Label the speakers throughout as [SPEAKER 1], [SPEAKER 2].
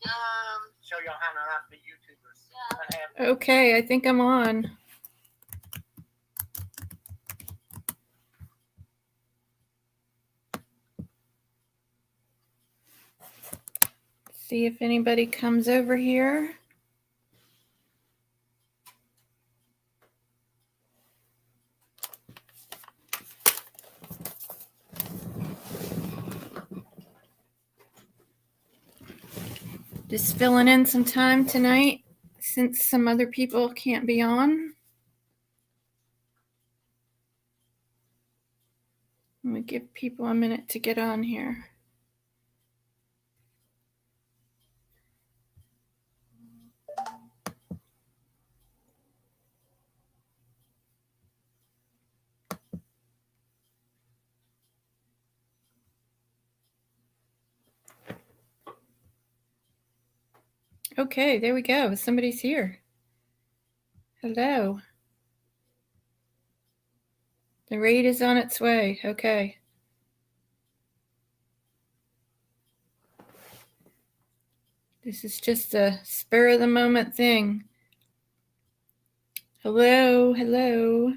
[SPEAKER 1] Show y'all how not to be YouTubers.
[SPEAKER 2] Okay, I think I'm on. See if anybody comes over here. Just filling in some time tonight since some other people can't be on. I'm going to give people a minute to get on here. Okay, there we go. Somebody's here. Hello. The raid is on its way. Okay. This is just a spur of the moment thing. Hello, hello.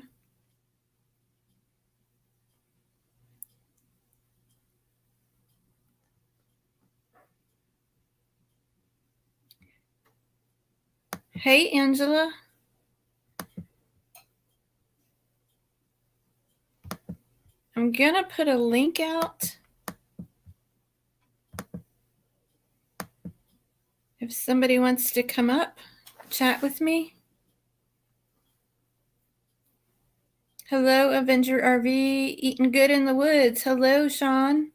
[SPEAKER 2] Hey, Angela. I'm going to put a link out. If somebody wants to come up, chat with me. Hello, Avenger RV, eating good in the woods. Hello, Sean.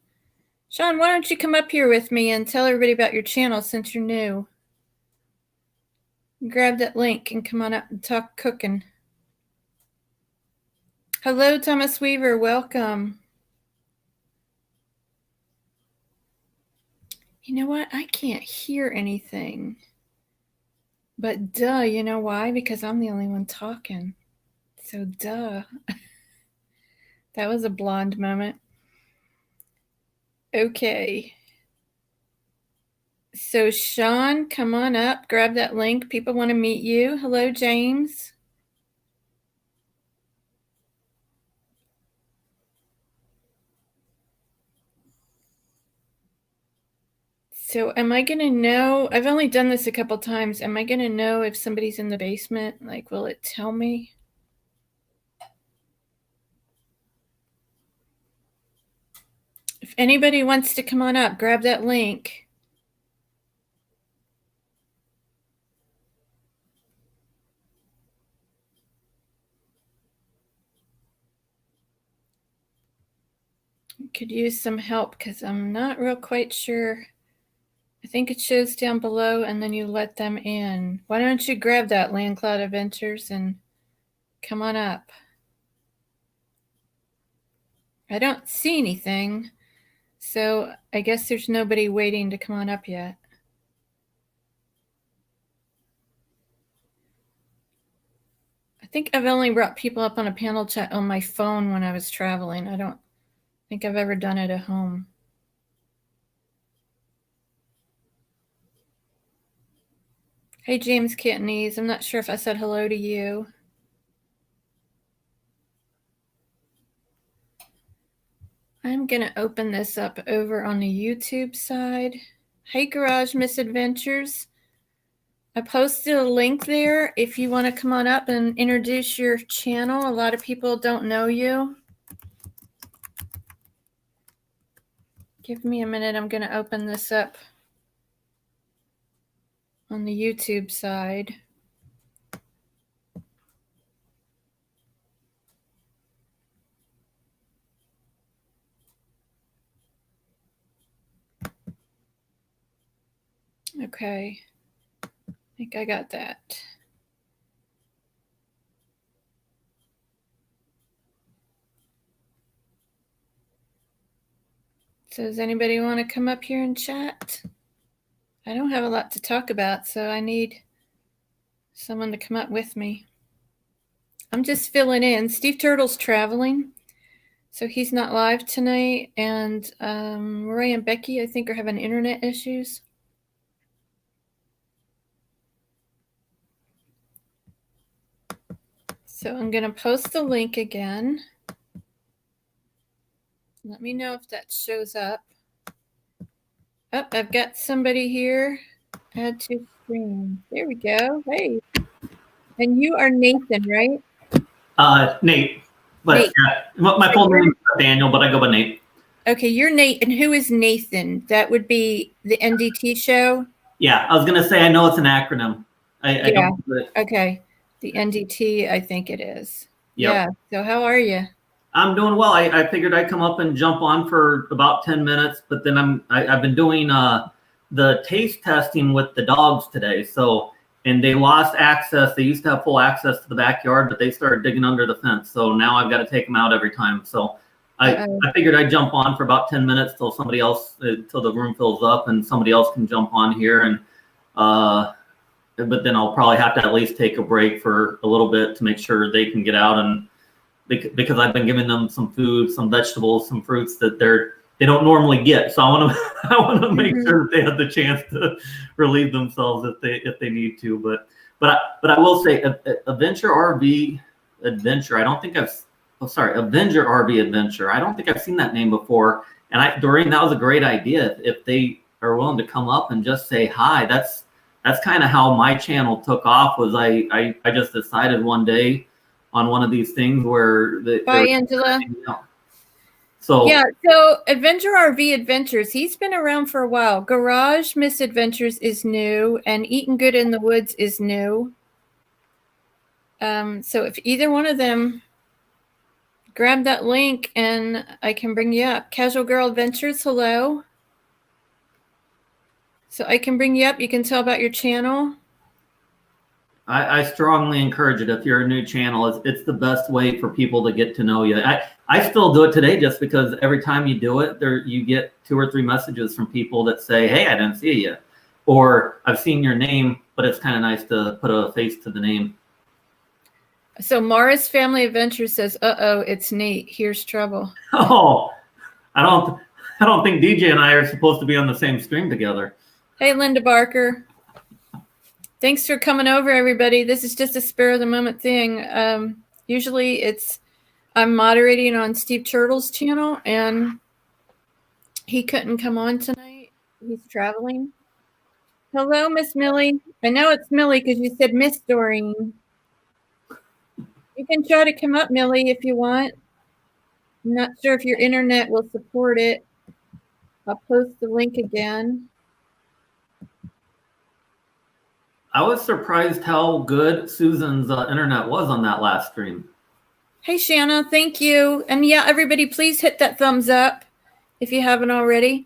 [SPEAKER 2] Sean, why don't you come up here with me and tell everybody about your channel since you're new? Grab that link and come on up and talk cooking. Hello, Thomas Weaver. Welcome. You know what? I can't hear anything. But duh, you know why? Because I'm the only one talking. So duh. That was a blonde moment. Okay. So Sean, come on up. Grab that link. People want to meet you. Hello, James. So am I going to know? I've only done this a couple times. Am I going to know if somebody's in the basement? Like, will it tell me? If anybody wants to come on up, grab that link. Could use some help because I'm not real quite sure. I think it shows down below and then you let them in. Why don't you grab that, Land Cloud Adventures, and come on up. I don't see anything, so I guess there's nobody waiting to come on up yet. I think I've only brought people up on a panel chat on my phone when I was traveling. I don't think I've ever done it at home. Hey, James Cantonese. I'm not sure if I said hello to you. I'm going to open this up over on the YouTube side. Hey, Garage Misadventures. I posted a link there if you want to come on up and introduce your channel. A lot of people don't know you. Give me a minute. I'm going to open this up on the YouTube side. Okay. I think I got that. So does anybody want to come up here and chat? I don't have a lot to talk about, so I need someone to come up with me. I'm just filling in. Steve Turtle's traveling, so he's not live tonight. And Roy and Becky, I think, are having internet issues. So I'm going to post the link again. Let me know if that shows up. Oh, I've got somebody here. Add to screen. There we go. Hey. And you are Nathan, right?
[SPEAKER 3] Nate. But
[SPEAKER 2] Nate.
[SPEAKER 3] my full name is Daniel, but I go by Nate.
[SPEAKER 2] Okay, you're Nate. And who is Nathan? That would be the NDT show?
[SPEAKER 3] Yeah, I was going to say, I know it's an acronym. I don't.
[SPEAKER 2] Okay. The NDT, I think it is.
[SPEAKER 3] Yep.
[SPEAKER 2] Yeah. So how are you?
[SPEAKER 3] I'm doing well. I figured I'd come up and jump on for about 10 minutes, but then I've been doing the taste testing with the dogs today. So, and they lost access. They used to have full access to the backyard, but they started digging under the fence. So now I've got to take them out every time. So I figured I'd jump on for about 10 minutes till somebody else, till the room fills up and somebody else can jump on here. And, but then I'll probably have to at least take a break for a little bit to make sure they can get out, and because I've been giving them some food, some vegetables, some fruits that they don't normally get. So I want to make sure that they have the chance to relieve themselves if they need to. But I will say Avenger RV Adventure. I don't think Avenger RV Adventure. I don't think I've seen that name before. And Doreen, that was a great idea. If they are willing to come up and just say hi, that's kind of how my channel took off. Was I just decided one day on one of these things where
[SPEAKER 2] Bye, Angela.
[SPEAKER 3] So
[SPEAKER 2] yeah, so Adventure RV Adventures, he's been around for a while. Garage Misadventures is new, and Eating Good in the Woods is new. So if either one of them, grab that link and I can bring you up. Casual Girl Adventures, hello. So I can bring you up. You can tell about your channel.
[SPEAKER 3] I strongly encourage it. If you're a new channel, it's the best way for people to get to know you. I still do it today just because every time you do it, you get 2 or 3 messages from people that say, hey, I didn't see you yet. Or I've seen your name, but it's kind of nice to put a face to the name.
[SPEAKER 2] So Mara's Family Adventure says, uh-oh, it's Nate. Here's trouble.
[SPEAKER 3] Oh, I don't think DJ and I are supposed to be on the same stream together.
[SPEAKER 2] Hey, Linda Barker. Thanks for coming over, everybody. This is just a spur of the moment thing. Usually I'm moderating on Steve Turtle's channel, and he couldn't come on tonight. He's traveling. Hello, Miss Millie. I know it's Millie because you said Miss Doreen. You can try to come up, Millie, if you want. I'm not sure if your internet will support it. I'll post the link again.
[SPEAKER 3] I was surprised how good Susan's internet was on that last stream.
[SPEAKER 2] Hey, Shanna, thank you. And yeah, everybody, please hit that thumbs up if you haven't already.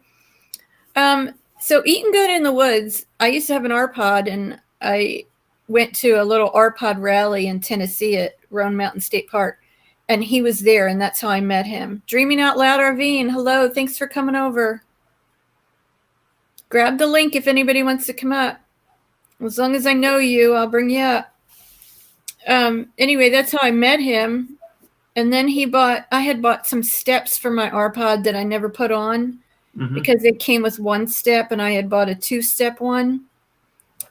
[SPEAKER 2] So Eating Good in the Woods, I used to have an R-Pod, and I went to a little R-Pod rally in Tennessee at Roan Mountain State Park, and he was there, and that's how I met him. Dreaming Out Loud RV, and hello, thanks for coming over. Grab the link if anybody wants to come up. As long as I know you, I'll bring you up. Anyway, that's how I met him. And then I had bought some steps for my R-Pod that I never put on because it came with 1 step, and I had bought a 2-step one.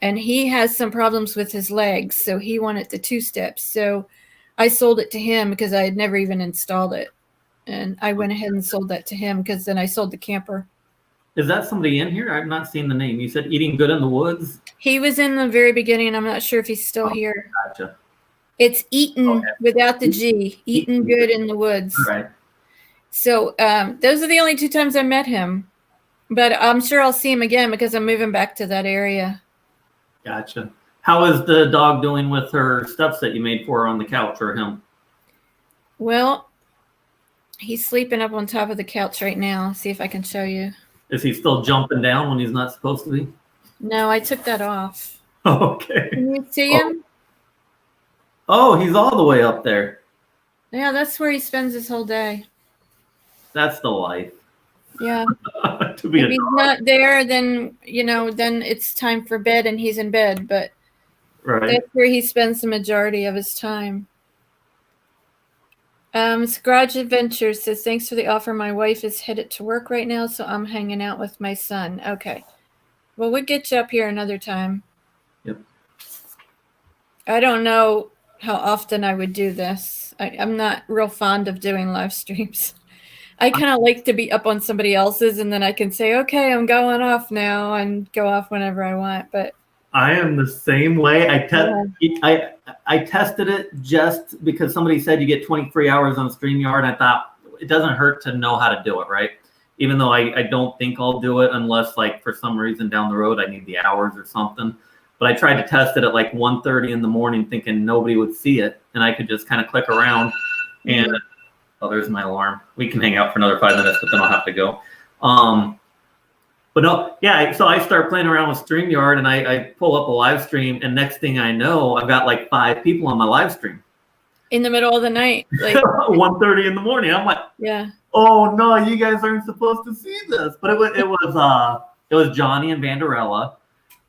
[SPEAKER 2] And he has some problems with his legs, so he wanted the 2 steps. So I sold it to him because I had never even installed it. And I went ahead and sold that to him because then I sold the camper.
[SPEAKER 3] Is that somebody in here? I've not seen the name. You said Eating Good in the Woods?
[SPEAKER 2] He was in the very beginning. I'm not sure if he's still here.
[SPEAKER 3] Gotcha.
[SPEAKER 2] It's Eaten without the G. Eating Good in the Woods.
[SPEAKER 3] All right.
[SPEAKER 2] So those are the only 2 times I met him. But I'm sure I'll see him again because I'm moving back to that area.
[SPEAKER 3] Gotcha. How is the dog doing with her stuffs that you made for her on the couch, or him?
[SPEAKER 2] Well, he's sleeping up on top of the couch right now. See if I can show you.
[SPEAKER 3] Is he still jumping down when he's not supposed to be?
[SPEAKER 2] No, I took that off.
[SPEAKER 3] Okay.
[SPEAKER 2] Can you see him?
[SPEAKER 3] Oh, he's all the way up there.
[SPEAKER 2] Yeah, that's where he spends his whole day.
[SPEAKER 3] That's the life.
[SPEAKER 2] Yeah.
[SPEAKER 3] To be
[SPEAKER 2] if he's not there, then then it's time for bed, and he's in bed. But that's where he spends the majority of his time. Garage Adventure says, thanks for the offer. My wife is headed to work right now, so I'm hanging out with my son. Okay. Well, we'll get you up here another time.
[SPEAKER 3] Yep.
[SPEAKER 2] I don't know how often I would do this. I'm not real fond of doing live streams. I kind of like to be up on somebody else's, and then I can say, okay, I'm going off now, and go off whenever I want. But
[SPEAKER 3] I am the same way. I tested it just because somebody said you get 20 free hours on StreamYard. I thought it doesn't hurt to know how to do it, right? Even though I don't think I'll do it unless, like, for some reason down the road I need the hours or something. But I tried to test it at like 1:30 in the morning, thinking nobody would see it, and I could just kind of click around. And oh, there's my alarm. We can hang out for another 5 minutes, but then I'll have to go. But no, yeah. So I start playing around with StreamYard, and I pull up a live stream, and next thing I know, I've got like 5 people on my live stream.
[SPEAKER 2] In the middle of the night, like
[SPEAKER 3] 1:30 in the morning. I'm like,
[SPEAKER 2] yeah.
[SPEAKER 3] Oh no, you guys aren't supposed to see this. But it was Johnny and Vanderella,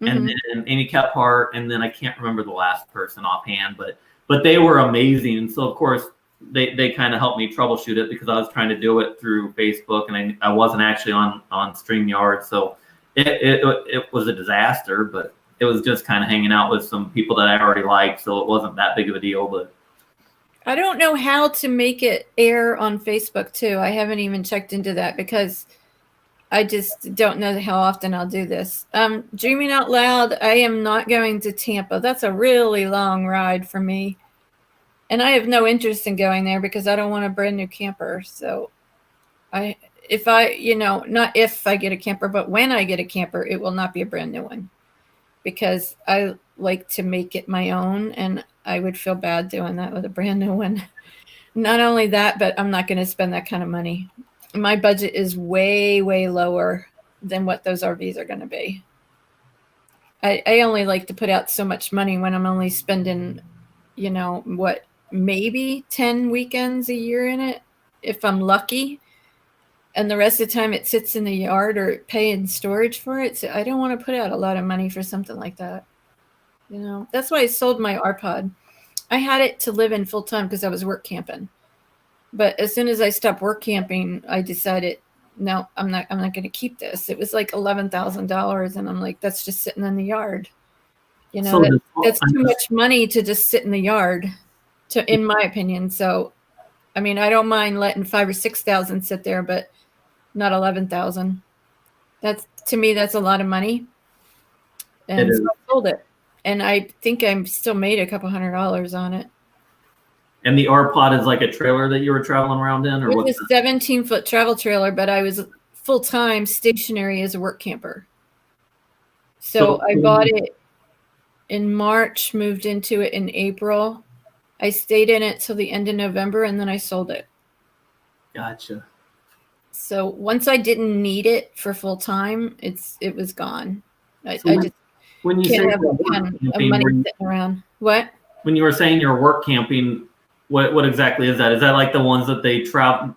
[SPEAKER 3] and then Amy Kephart, and then I can't remember the last person offhand, but they were amazing. And so of course they kind of helped me troubleshoot it because I was trying to do it through Facebook, and I wasn't actually on StreamYard, so it was a disaster. But it was just kind of hanging out with some people that I already liked, so it wasn't that big of a deal. But
[SPEAKER 2] I don't know how to make it air on Facebook too. I haven't even checked into that because I just don't know how often I'll do this. Dreaming Out Loud, I am not going to Tampa. That's a really long ride for me. And I have no interest in going there because I don't want a brand new camper. So not if I get a camper, but when I get a camper, it will not be a brand new one because I like to make it my own, and I would feel bad doing that with a brand new one. Not only that, but I'm not going to spend that kind of money. My budget is way, way lower than what those RVs are going to be. I only like to put out so much money when I'm only spending, maybe 10 weekends a year in it, if I'm lucky. And the rest of the time it sits in the yard or paying storage for it. So I don't want to put out a lot of money for something like that. That's why I sold my RPod. I had it to live in full time because I was work camping. But as soon as I stopped work camping, I decided, no, I'm not going to keep this. It was like $11,000, and I'm like, that's just sitting in the yard. That's too much money to just sit in the yard, in my opinion. So, I mean, I don't mind letting 5,000 or 6,000 sit there, but not 11,000. To me, that's a lot of money. And so I sold it. And I think I still made a couple $100 on it.
[SPEAKER 3] And the RPod is like a trailer that you were traveling around in? Or
[SPEAKER 2] it was a 17-foot travel trailer, but I was full-time stationary as a work camper. So I bought it in March, moved into it in April. I stayed in it till the end of November, and then I sold it.
[SPEAKER 3] Gotcha.
[SPEAKER 2] So once I didn't need it for full-time, it was gone.
[SPEAKER 3] When you
[SPEAKER 2] can't
[SPEAKER 3] say
[SPEAKER 2] have a ton of money sitting around. What?
[SPEAKER 3] When you were saying you're work camping, what exactly is that? Is that like the ones that they travel?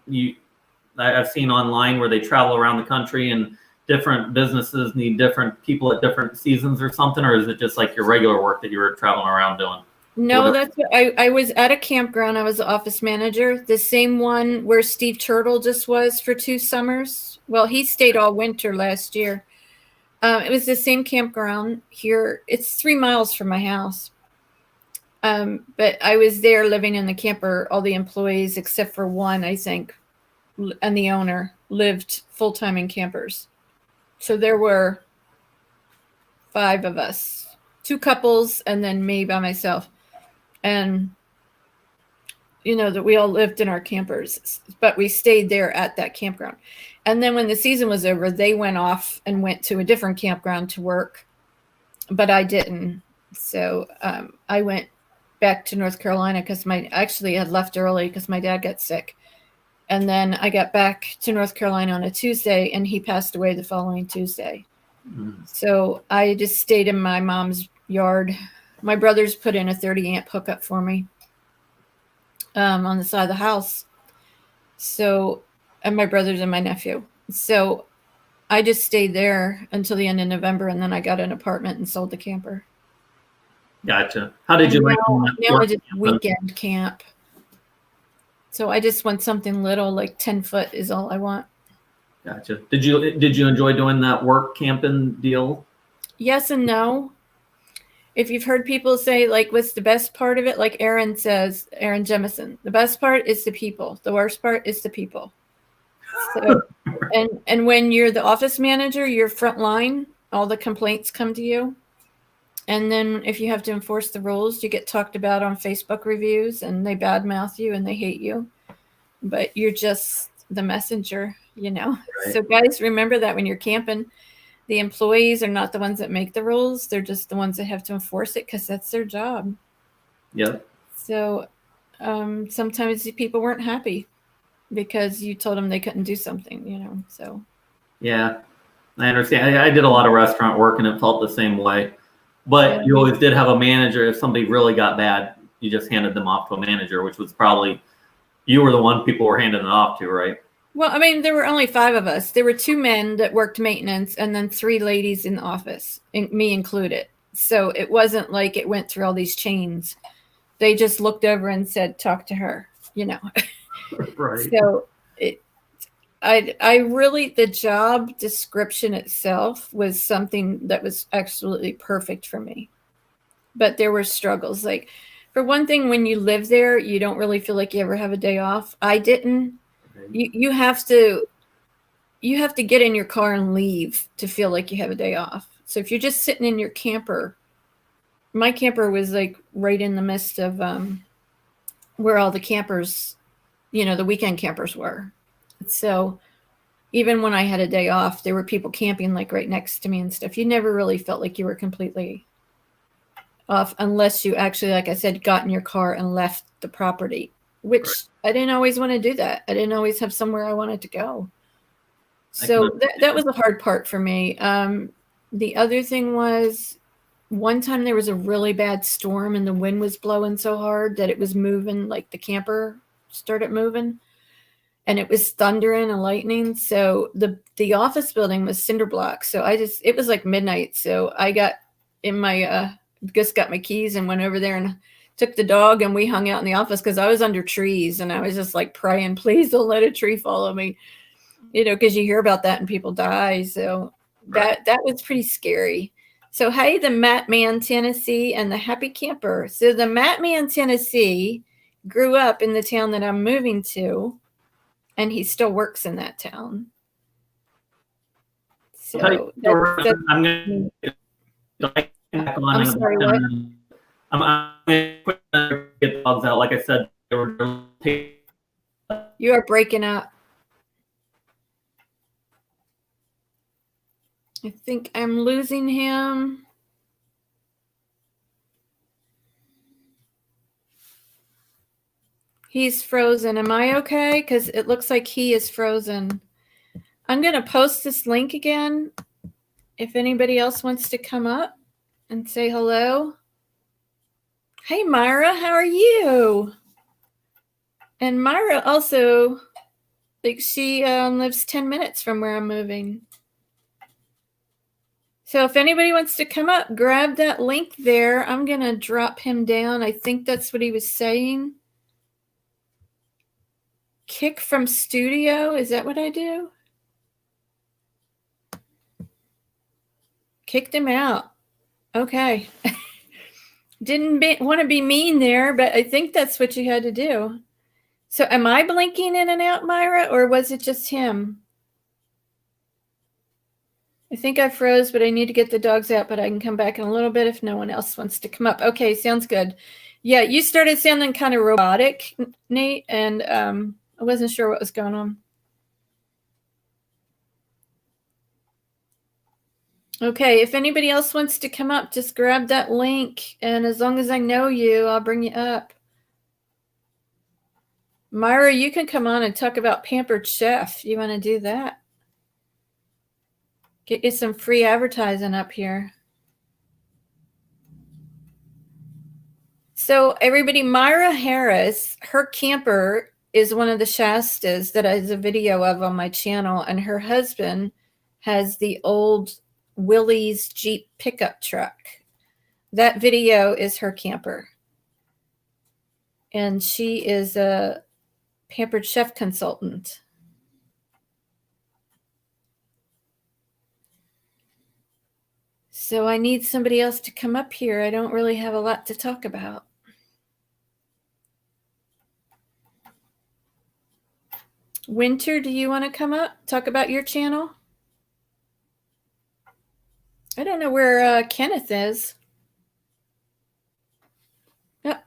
[SPEAKER 3] I've seen online where they travel around the country and different businesses need different people at different seasons or something, or is it just like your regular work that you were traveling around doing?
[SPEAKER 2] No, that's what I was at a campground. I was the office manager, the same one where Steve Turtle just was for 2 summers. Well, he stayed all winter last year. It was the same campground here. It's 3 miles from my house. But I was there living in the camper. All the employees, except for one, I think, and the owner, lived full-time in campers. So there were 5 of us, 2 couples, and then me by myself. And, that we all lived in our campers, but we stayed there at that campground. And then when the season was over, they went off and went to a different campground to work, but I didn't. So I went back to North Carolina because I actually had left early because my dad got sick. And then I got back to North Carolina on a Tuesday, and he passed away the following Tuesday. So I just stayed in my mom's yard. My brothers put in a 30-amp hookup for me on the side of the house. So, and my brothers and my nephew. So I just stayed there until the end of November, and then I got an apartment and sold the camper.
[SPEAKER 3] Gotcha. How did you like
[SPEAKER 2] now I just weekend camp. So I just want something little, like 10 foot is all I want.
[SPEAKER 3] Gotcha. Did you enjoy doing that work camping deal?
[SPEAKER 2] Yes and no. if you've heard people say, like, what's the best part of it? Like Aaron says, Aaron Jemison, the best part is the people. The worst part is the people. So, and when you're the office manager, you're front line, all the complaints come to you. And then if you have to enforce the rules, you get talked about on Facebook reviews and they badmouth you and they hate you. But you're just the messenger, you know.
[SPEAKER 3] Right.
[SPEAKER 2] So guys, remember that when you're camping, the employees are not the ones that make the rules. They're just the ones that have to enforce it because that's their job.
[SPEAKER 3] Yep.
[SPEAKER 2] So sometimes people weren't happy because you told them they couldn't do something, you know. So
[SPEAKER 3] Yeah, I understand. I did a lot of restaurant work and it felt the same way. But you always did have a manager. If somebody really got bad, you just handed them off to a manager, which was probably, you were the one people were handing it off to, right?
[SPEAKER 2] Well, I mean, there were only 5 of us. There were 2 men that worked maintenance and then 3 ladies in the office, me included. So it wasn't like it went through all these chains. They just looked over and said, talk to her, you know.
[SPEAKER 3] Right.
[SPEAKER 2] So I really, the job description itself was something that was absolutely perfect for me. But there were struggles. Like, for one thing, when you live there, you don't really feel like you ever have a day off. I didn't. You have to get in your car and leave to feel like you have a day off. So if you're just sitting in your camper, my camper was like right in the midst of where all the campers, you know, the weekend campers were. So even when I had a day off, there were people camping like right next to me and stuff. You never really felt like you were completely off unless you actually, like I said, got in your car and left the property, which I didn't always want to do that. I didn't always have somewhere I wanted to go. So that was the hard part for me. The other thing was, one time there was a really bad storm and the wind was blowing so hard that it was moving, like the camper started moving. And it was thundering and lightning. So the office building was cinder block. So it was like midnight. So I got in my, just got my keys and went over there and took the dog and we hung out in the office because I was under trees and I was just like praying, please don't let a tree follow me, you know, because you hear about that and people die. So that was pretty scary. So, hey, the Matt Man, Tennessee and the Happy Camper. So the Matt Man, Tennessee grew up in the town that I'm moving to. And he still works in that town. So
[SPEAKER 3] I'm going to
[SPEAKER 2] I'm sorry, what?
[SPEAKER 3] I'm going to get the dogs out. Like I said,
[SPEAKER 2] you are breaking up. I think I'm losing him. He's frozen. Am I okay? Because it looks like he is frozen. I'm going to post this link again. If anybody else wants to come up and say hello. Hey, Myra, how are you? And Myra also, like, she lives 10 minutes from where I'm moving. So if anybody wants to come up, grab that link there. I'm going to drop him down. I think that's what he was saying. Kick from studio. Is that what I do? Kicked him out. Okay. Didn't want to be mean there, but I think that's what you had to do. So am I blinking in and out, Myra, or was it just him? I think I froze, but I need to get the dogs out, but I can come back in a little bit if no one else wants to come up. Okay, sounds good. Yeah, you started sounding kind of robotic, Nate, and I wasn't sure what was going on. Okay, if anybody else wants to come up, just grab that link, and as long as I know you, I'll bring you up. Myra, you can come on and talk about Pampered Chef. You want to do that? Get you some free advertising up here. So everybody, Myra Harris, her camper is one of the Shastas that has a video of on my channel, and her husband has the old Willys Jeep pickup truck. That video is her camper. And she is a Pampered Chef consultant. So So I need somebody else to come up here. I don't really have a lot to talk about. Winter, do you want to come up, talk about your channel? I don't know where Kenneth is. Oh.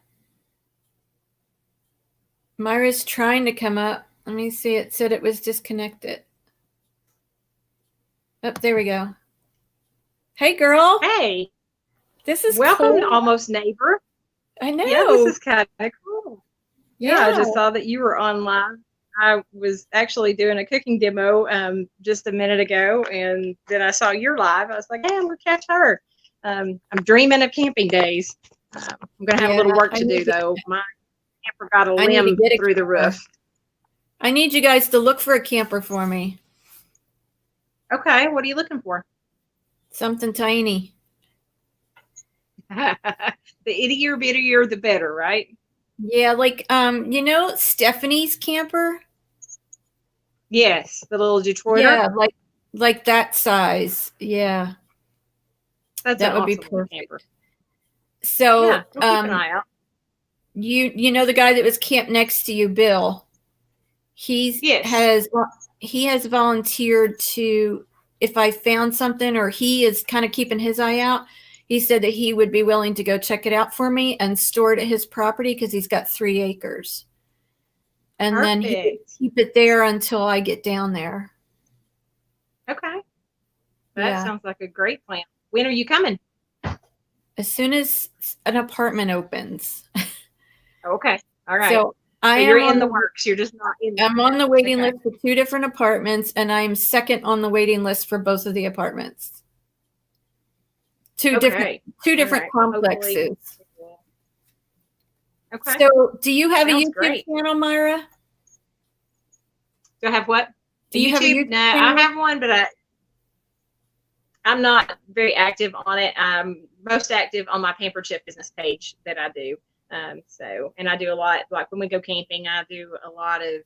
[SPEAKER 2] Myra's trying to come up. Let me see. It said it was disconnected. Oh, there we go. Hey, girl.
[SPEAKER 4] Hey.
[SPEAKER 2] This is
[SPEAKER 4] welcome,
[SPEAKER 2] cool.
[SPEAKER 4] almost neighbor.
[SPEAKER 2] I know.
[SPEAKER 4] Yeah, this is kind of cool.
[SPEAKER 2] Yeah,
[SPEAKER 4] I just saw that you were online. I was actually doing a cooking demo just a minute ago, and then I saw your live. I was like, hey, I'm going to catch her. I'm dreaming of camping days. I'm going to have a little work to do, though. My camper got a limb through the roof.
[SPEAKER 2] I need you guys to look for a camper for me.
[SPEAKER 4] Okay, what are you looking for?
[SPEAKER 2] Something tiny.
[SPEAKER 4] The ittier bittier, the better, right?
[SPEAKER 2] Yeah, like you know Stephanie's camper?
[SPEAKER 4] Yes, the little Detroiter.
[SPEAKER 2] Yeah, like that size. Yeah.
[SPEAKER 4] That
[SPEAKER 2] would
[SPEAKER 4] awesome
[SPEAKER 2] be perfect.
[SPEAKER 4] Camper.
[SPEAKER 2] So
[SPEAKER 4] yeah, we'll keep an eye out.
[SPEAKER 2] You know the guy that was camped next to you, Bill. He has volunteered to, if I found something, or he is kind of keeping his eye out. He said that he would be willing to go check it out for me and store it at his property because he's got 3 acres. And then he would keep it there until I get down there.
[SPEAKER 4] Okay. That sounds like a great plan. When are you coming?
[SPEAKER 2] As soon as an apartment opens.
[SPEAKER 4] Okay. All right.
[SPEAKER 2] So
[SPEAKER 4] you're in the works. You're just not in.
[SPEAKER 2] I'm on the waiting list for 2 different apartments, and I'm second on the waiting list for both of the apartments. Two different complexes.
[SPEAKER 4] Okay.
[SPEAKER 2] So, do you have a YouTube channel, Myra?
[SPEAKER 4] Do I have what?
[SPEAKER 2] Do you have a YouTube
[SPEAKER 4] channel? I have one, but I'm not very active on it. I'm most active on my Pampered Chef business page that I do. And I do a lot, like when we go camping, I do a lot of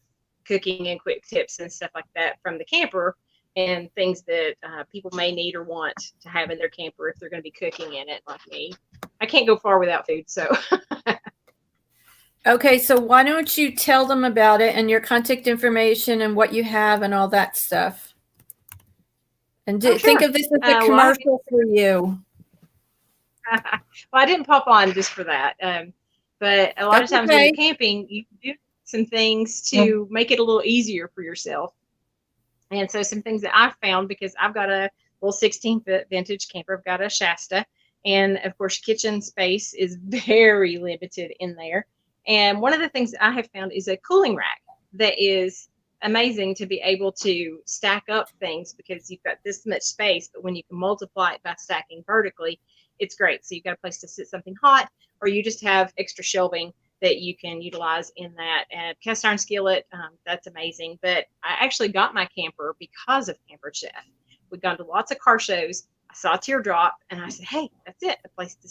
[SPEAKER 4] cooking and quick tips and stuff like that from the camper, and things that people may need or want to have in their camper if they're going to be cooking in it, like me. I can't go far without food, so.
[SPEAKER 2] Okay, so why don't you tell them about it and your contact information and what you have and all that stuff. And think of this as a commercial for you.
[SPEAKER 4] Well, I didn't pop on just for that. But a lot of times when you're camping, you do some things to make it a little easier for yourself. And so some things that I've found, because I've got a little 16-foot vintage camper, I've got a Shasta. And of course, kitchen space is very limited in there. And one of the things that I have found is a cooling rack that is amazing to be able to stack up things, because you've got this much space, but when you can multiply it by stacking vertically, it's great. So you've got a place to sit something hot, or you just have extra shelving that you can utilize in that. And cast iron skillet, that's amazing. But I actually got my camper because of Pampered Chef. We've gone to lots of car shows. I saw a teardrop, and I said, hey, that's it. A place to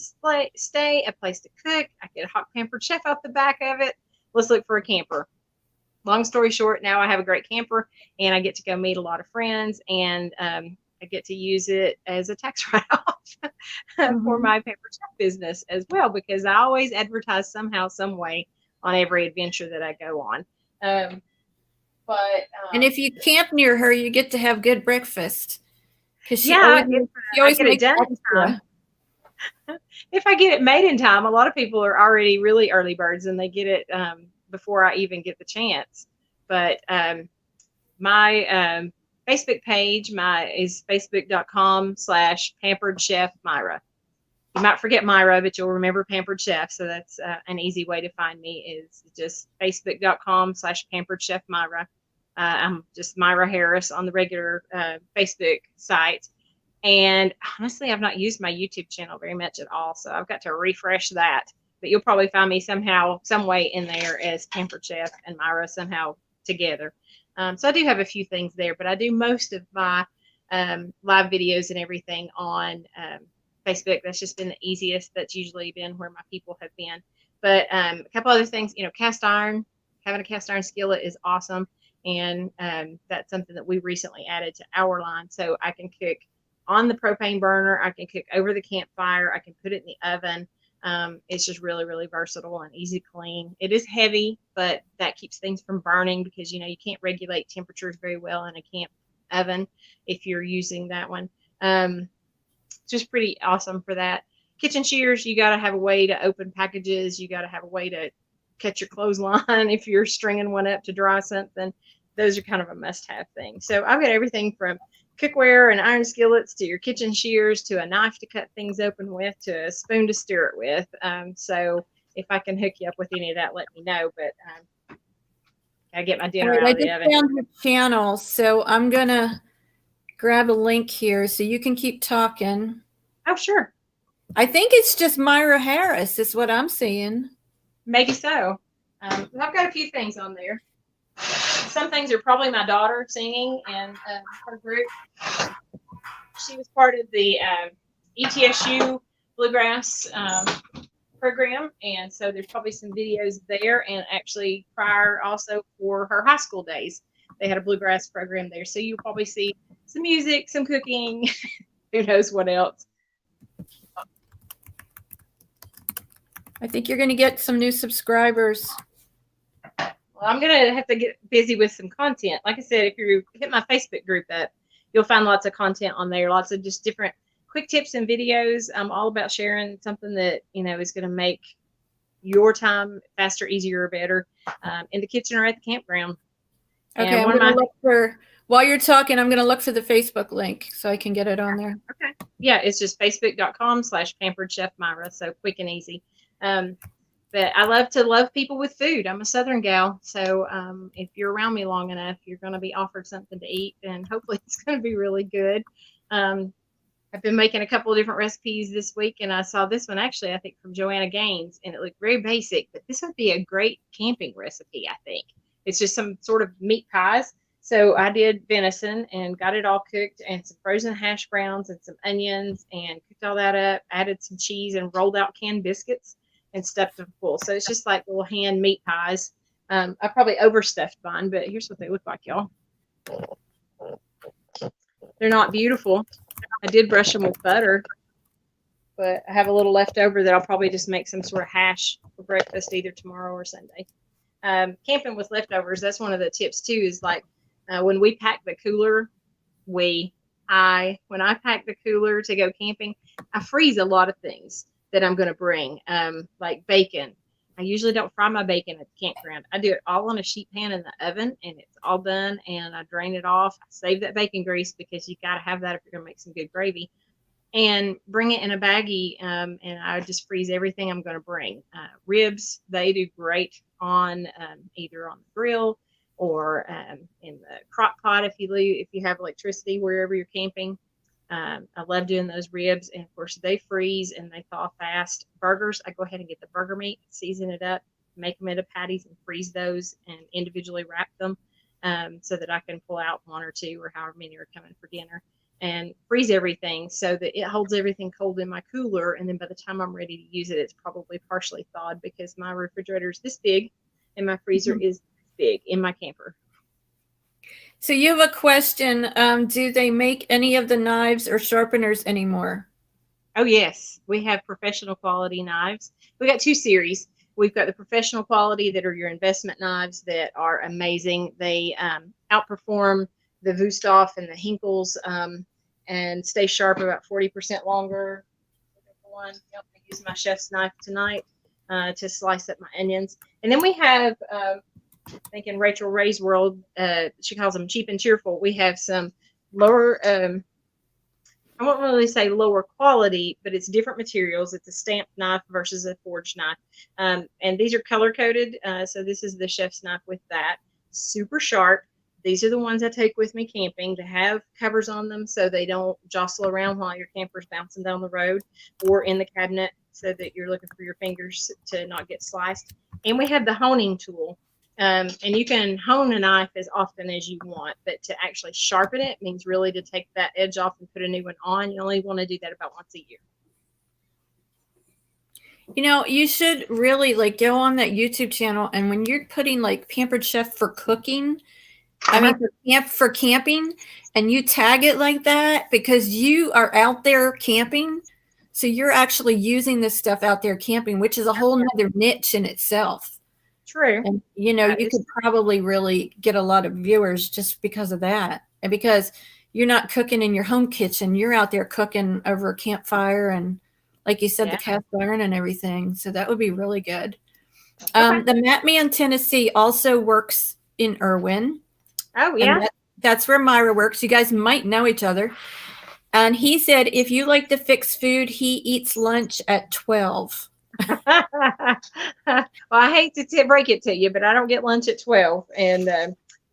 [SPEAKER 4] stay, a place to cook. I get a hot Pampered Chef off the back of it. Let's look for a camper. Long story short, now I have a great camper, and I get to go meet a lot of friends, and I get to use it as a tax write-off for my Pampered Chef business as well, because I always advertise somehow, some way on every adventure that I go on. And
[SPEAKER 2] if you camp near her, you get to have good breakfast. She
[SPEAKER 4] always makes it done in time. If I get it made in time, a lot of people are already really early birds, and they get it before I even get the chance. But my Facebook page is facebook.com/Pampered Chef Myra. You might forget Myra, but you'll remember Pampered Chef. So that's an easy way to find me, is just facebook.com/Pampered Chef Myra. I'm just Myra Harris on the regular Facebook site. And honestly, I've not used my YouTube channel very much at all. So I've got to refresh that. But you'll probably find me somehow, some way in there as Pampered Chef and Myra somehow together. So I do have a few things there, but I do most of my live videos and everything on Facebook. That's just been the easiest. That's usually been where my people have been. But a couple other things, cast iron, having a cast iron skillet is awesome. And that's something that we recently added to our line. So I can cook on the propane burner. I can cook over the campfire. I can put it in the oven. It's just really, really versatile and easy to clean. It is heavy, but that keeps things from burning because, you can't regulate temperatures very well in a camp oven if you're using that one. It's just pretty awesome for that. Kitchen shears, you got to have a way to open packages. You got to have a way to cut your clothesline if you're stringing one up to dry something. Those are kind of a must-have thing. So I've got everything from cookware and iron skillets to your kitchen shears to a knife to cut things open with to a spoon to stir it with. So if I can hook you up with any of that, let me know. But I get my dinner out of the oven.
[SPEAKER 2] I just found your channel, so I'm gonna grab a link here so you can keep talking.
[SPEAKER 4] Oh, sure.
[SPEAKER 2] I think it's just Myra Harris is what I'm seeing.
[SPEAKER 4] Maybe so. I've got a few things on there. Some things are probably my daughter singing in her group. She was part of the ETSU Bluegrass program, and so there's probably some videos there. And actually, prior also for her high school days, they had a bluegrass program there. So you'll probably see some music, some cooking, who knows what else.
[SPEAKER 2] I think you're going to get some new subscribers.
[SPEAKER 4] Well, I'm going to have to get busy with some content. Like I said, if you hit my Facebook group up, you'll find lots of content on there, lots of just different quick tips and videos. I'm all about sharing something that, is going to make your time faster, easier, or better in the kitchen or at the campground.
[SPEAKER 2] Okay, I'm going to look for, while you're talking, I'm going to look for the Facebook link so I can get it on there.
[SPEAKER 4] Okay. Yeah, it's just facebook.com/Pampered Chef Myra. So quick and easy. But I love people with food. I'm a Southern gal. So if you're around me long enough, you're going to be offered something to eat, and hopefully it's going to be really good. I've been making a couple of different recipes this week, and I saw this one actually, I think from Joanna Gaines, and it looked very basic, but this would be a great camping recipe, I think. It's just some sort of meat pies. So I did venison and got it all cooked, and some frozen hash browns and some onions, and cooked all that up, added some cheese and rolled out canned biscuits and stuffed them full. So it's just like little hand meat pies. I probably overstuffed mine, but here's what they look like, y'all. They're not beautiful. I did brush them with butter, but I have a little left over that I'll probably just make some sort of hash for breakfast either tomorrow or Sunday. Camping with leftovers, that's one of the tips too, is like when we pack the cooler, when I pack the cooler to go camping, I freeze a lot of things that I'm going to bring, like bacon. I usually don't fry my bacon at the campground. I do it all on a sheet pan in the oven, and it's all done, and I drain it off. I save that bacon grease because you got to have that if you're going to make some good gravy, and bring it in a baggie, and I just freeze everything I'm going to bring. Ribs, they do great on either on the grill or in the crock pot if you have electricity wherever you're camping. I love doing those ribs, and of course they freeze and they thaw fast. Burgers, I go ahead and get the burger meat, season it up, make them into patties, and freeze those and individually wrap them so that I can pull out one or two or however many are coming for dinner, and freeze everything so that it holds everything cold in my cooler. And then by the time I'm ready to use it, it's probably partially thawed because my refrigerator is this big and my freezer is big in my camper.
[SPEAKER 2] So you have a question. Do they make any of the knives or sharpeners anymore?
[SPEAKER 4] Oh, yes. We have professional quality knives. We got two series. We've got the professional quality that are your investment knives that are amazing. They outperform the Wusthof and the Hinkels and stay sharp about 40% longer. I use my chef's knife tonight to slice up my onions. And then we have... I think in Rachel Ray's world, she calls them cheap and cheerful. We have some lower, I won't really say lower quality, but it's different materials. It's a stamped knife versus a forged knife. And these are color coded. So this is the chef's knife with that. Super sharp. These are the ones I take with me camping to have covers on them so they don't jostle around while your camper's bouncing down the road or in the cabinet so that you're looking for your fingers to not get sliced. And we have the honing tool. And you can hone a knife as often as you want, but to actually sharpen it means really to take that edge off and put a new one on. You only want to do that about once a year.
[SPEAKER 2] You should really go on that YouTube channel, and when you're putting Pampered Chef for cooking, I mean, for camping, and you tag it like that because you are out there camping. So you're actually using this stuff out there camping, which is a whole nother niche in itself.
[SPEAKER 4] True.
[SPEAKER 2] And, you know, you could probably really get a lot of viewers just because of that. And because you're not cooking in your home kitchen, you're out there cooking over a campfire and, like you said, the cast iron and everything. So that would be really good. The Mat Man Tennessee also works in Irwin.
[SPEAKER 4] Oh, yeah.
[SPEAKER 2] That's where Myra works. You guys might know each other. And he said, if you like to fix food, he eats lunch at 12.
[SPEAKER 4] Well, I hate to break it to you, but I don't get lunch at 12. And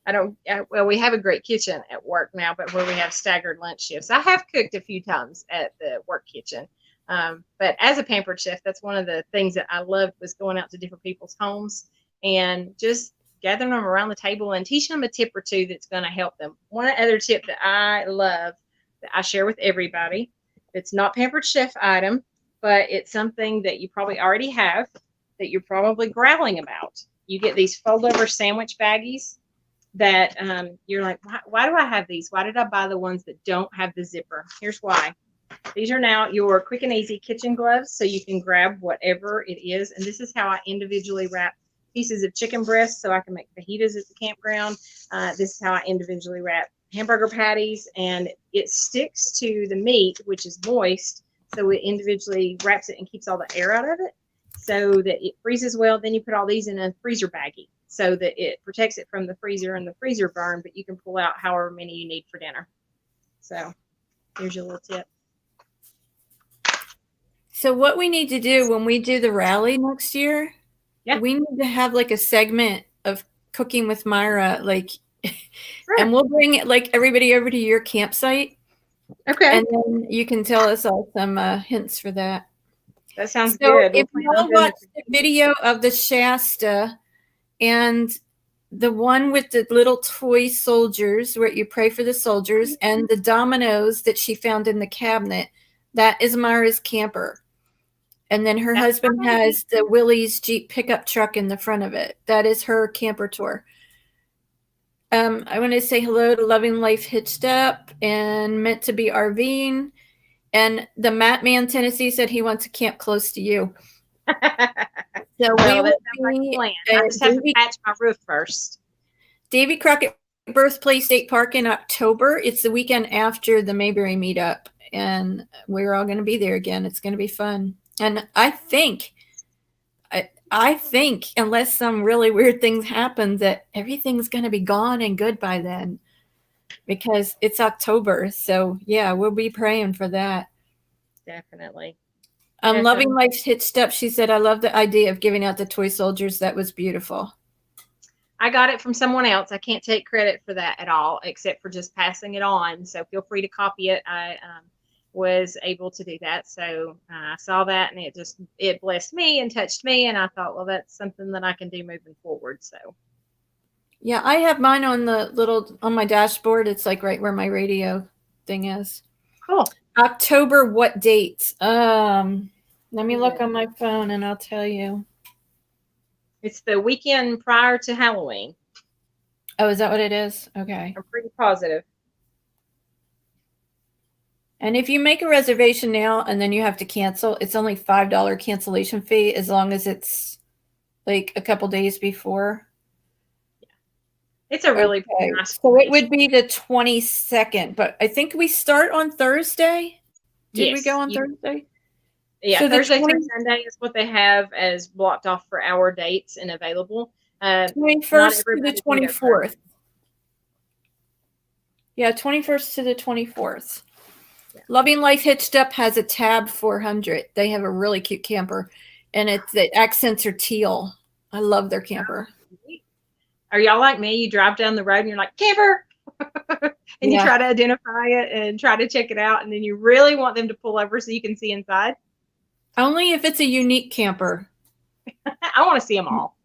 [SPEAKER 4] I don't, well, we have a great kitchen at work now, but where we have staggered lunch shifts. I have cooked a few times at the work kitchen. But as a Pampered Chef, that's one of the things that I loved was going out to different people's homes and just gathering them around the table and teaching them a tip or two that's going to help them. One other tip that I love that I share with everybody, it's not Pampered Chef item, but it's something that you probably already have that you're probably growling about. You get these fold over sandwich baggies that you're like, why do I have these? Why did I buy the ones that don't have the zipper? Here's why. These are now your quick and easy kitchen gloves, so you can grab whatever it is. And this is how I individually wrap pieces of chicken breast so I can make fajitas at the campground. This is how I individually wrap hamburger patties, and it sticks to the meat, which is moist, so it individually wraps it and keeps all the air out of it so that it freezes well. Then you put all these in a freezer baggie so that it protects it from the freezer and the freezer burn, but you can pull out however many you need for dinner. So here's your little tip.
[SPEAKER 2] So what we need to do when we do the rally next year, we need to have like a segment of cooking with Myra, like, and we'll bring it like everybody over to your campsite.
[SPEAKER 4] Okay.
[SPEAKER 2] And then you can tell us all some hints for that.
[SPEAKER 4] That sounds good.
[SPEAKER 2] If you all watch the video of the Shasta and the one with the little toy soldiers where you pray for the soldiers and the dominoes that she found in the cabinet, that is Myra's camper. And then her husband has the Willys Jeep pickup truck in the front of it. That is her camper tour. I want to say hello to Loving Life Hitched Up and Meant to Be RVing. And the Mat Man Tennessee said he wants to camp close to you. So we will be
[SPEAKER 4] I just have to patch my roof first.
[SPEAKER 2] Davy Crockett Birthplace State Park in October. It's the weekend after the Mayberry meetup. And we're all going to be there again. It's going to be fun. And I think, unless some really weird things happen, that everything's going to be gone and good by then, because it's October. So yeah, we'll be praying for that.
[SPEAKER 4] Definitely.
[SPEAKER 2] Loving Life's Hitched Up. She said, I love the idea of giving out the toy soldiers. That was beautiful.
[SPEAKER 4] I got it from someone else. I can't take credit for that at all, except for just passing it on. So feel free to copy it. I was able to do that. So I saw that and it blessed me and touched me. And I thought, well, that's something that I can do moving forward. So.
[SPEAKER 2] Yeah, I have mine on on my dashboard. It's like right where my radio thing is.
[SPEAKER 4] Cool.
[SPEAKER 2] October, what date? Let me look on my phone and I'll tell you.
[SPEAKER 4] It's the weekend prior to Halloween.
[SPEAKER 2] Oh, is that what it is? Okay.
[SPEAKER 4] I'm pretty positive.
[SPEAKER 2] And if you make a reservation now and then you have to cancel, it's only $5 cancellation fee as long as it's like a couple days before.
[SPEAKER 4] Yeah. It's a really nice.
[SPEAKER 2] So it would be the 22nd, but I think we start on Thursday. Did we go on Thursday?
[SPEAKER 4] Yeah, so Thursday through Sunday is what they have as blocked off for our dates and available.
[SPEAKER 2] 21st to the 24th. Yeah, 21st to the 24th. Yeah. Loving Life Hitched Up has a Tab 400. They have a really cute camper, and the accents are teal. I love their camper.
[SPEAKER 4] Are y'all like me? You drive down the road and you're like, camper! And you try to identify it and try to check it out, and then you really want them to pull over so you can see inside?
[SPEAKER 2] Only if it's a unique camper.
[SPEAKER 4] I want to see them all.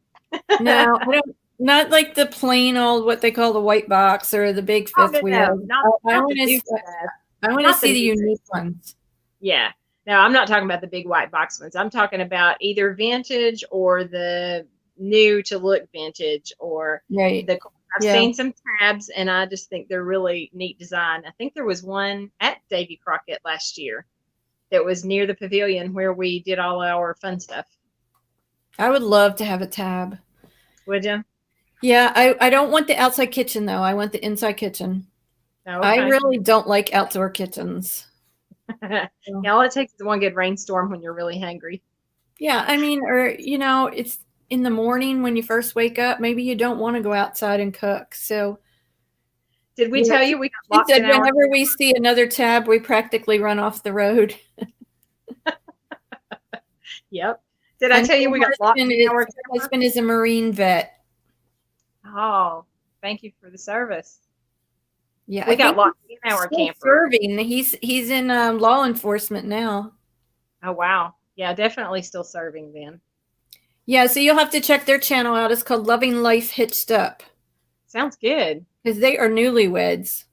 [SPEAKER 2] No, I don't. Not like the plain old, what they call the white box or the big fifth wheel. I want to see the unique ones.
[SPEAKER 4] Yeah. No, I'm not talking about the big white box ones. I'm talking about either vintage or the new to look vintage or the I've seen some tabs, and I just think they're really neat design. I think there was one at Davy Crockett last year that was near the pavilion where we did all our fun stuff.
[SPEAKER 2] I would love to have a tab.
[SPEAKER 4] Would you?
[SPEAKER 2] Yeah, I don't want the outside kitchen though. I want the inside kitchen.
[SPEAKER 4] Oh, okay.
[SPEAKER 2] I really don't like outdoor kitchens.
[SPEAKER 4] Yeah, all it takes is one good rainstorm when you're really hungry.
[SPEAKER 2] Yeah, I mean, or it's in the morning when you first wake up. Maybe you don't want to go outside and cook. So,
[SPEAKER 4] did we tell you we got
[SPEAKER 2] she
[SPEAKER 4] locked
[SPEAKER 2] said
[SPEAKER 4] in our?
[SPEAKER 2] whenever we see another tab, we practically run off the road.
[SPEAKER 4] Yep. Did I tell you we got locked in our?
[SPEAKER 2] My husband is a Marine vet.
[SPEAKER 4] Oh, thank you for the service.
[SPEAKER 2] Yeah,
[SPEAKER 4] we got locked in our camper.
[SPEAKER 2] Serving. He's in law enforcement now.
[SPEAKER 4] Oh wow, yeah, definitely still serving then.
[SPEAKER 2] Yeah, so you'll have to check their channel out. It's called Loving Life Hitched Up.
[SPEAKER 4] Sounds good.
[SPEAKER 2] Because they are newlyweds.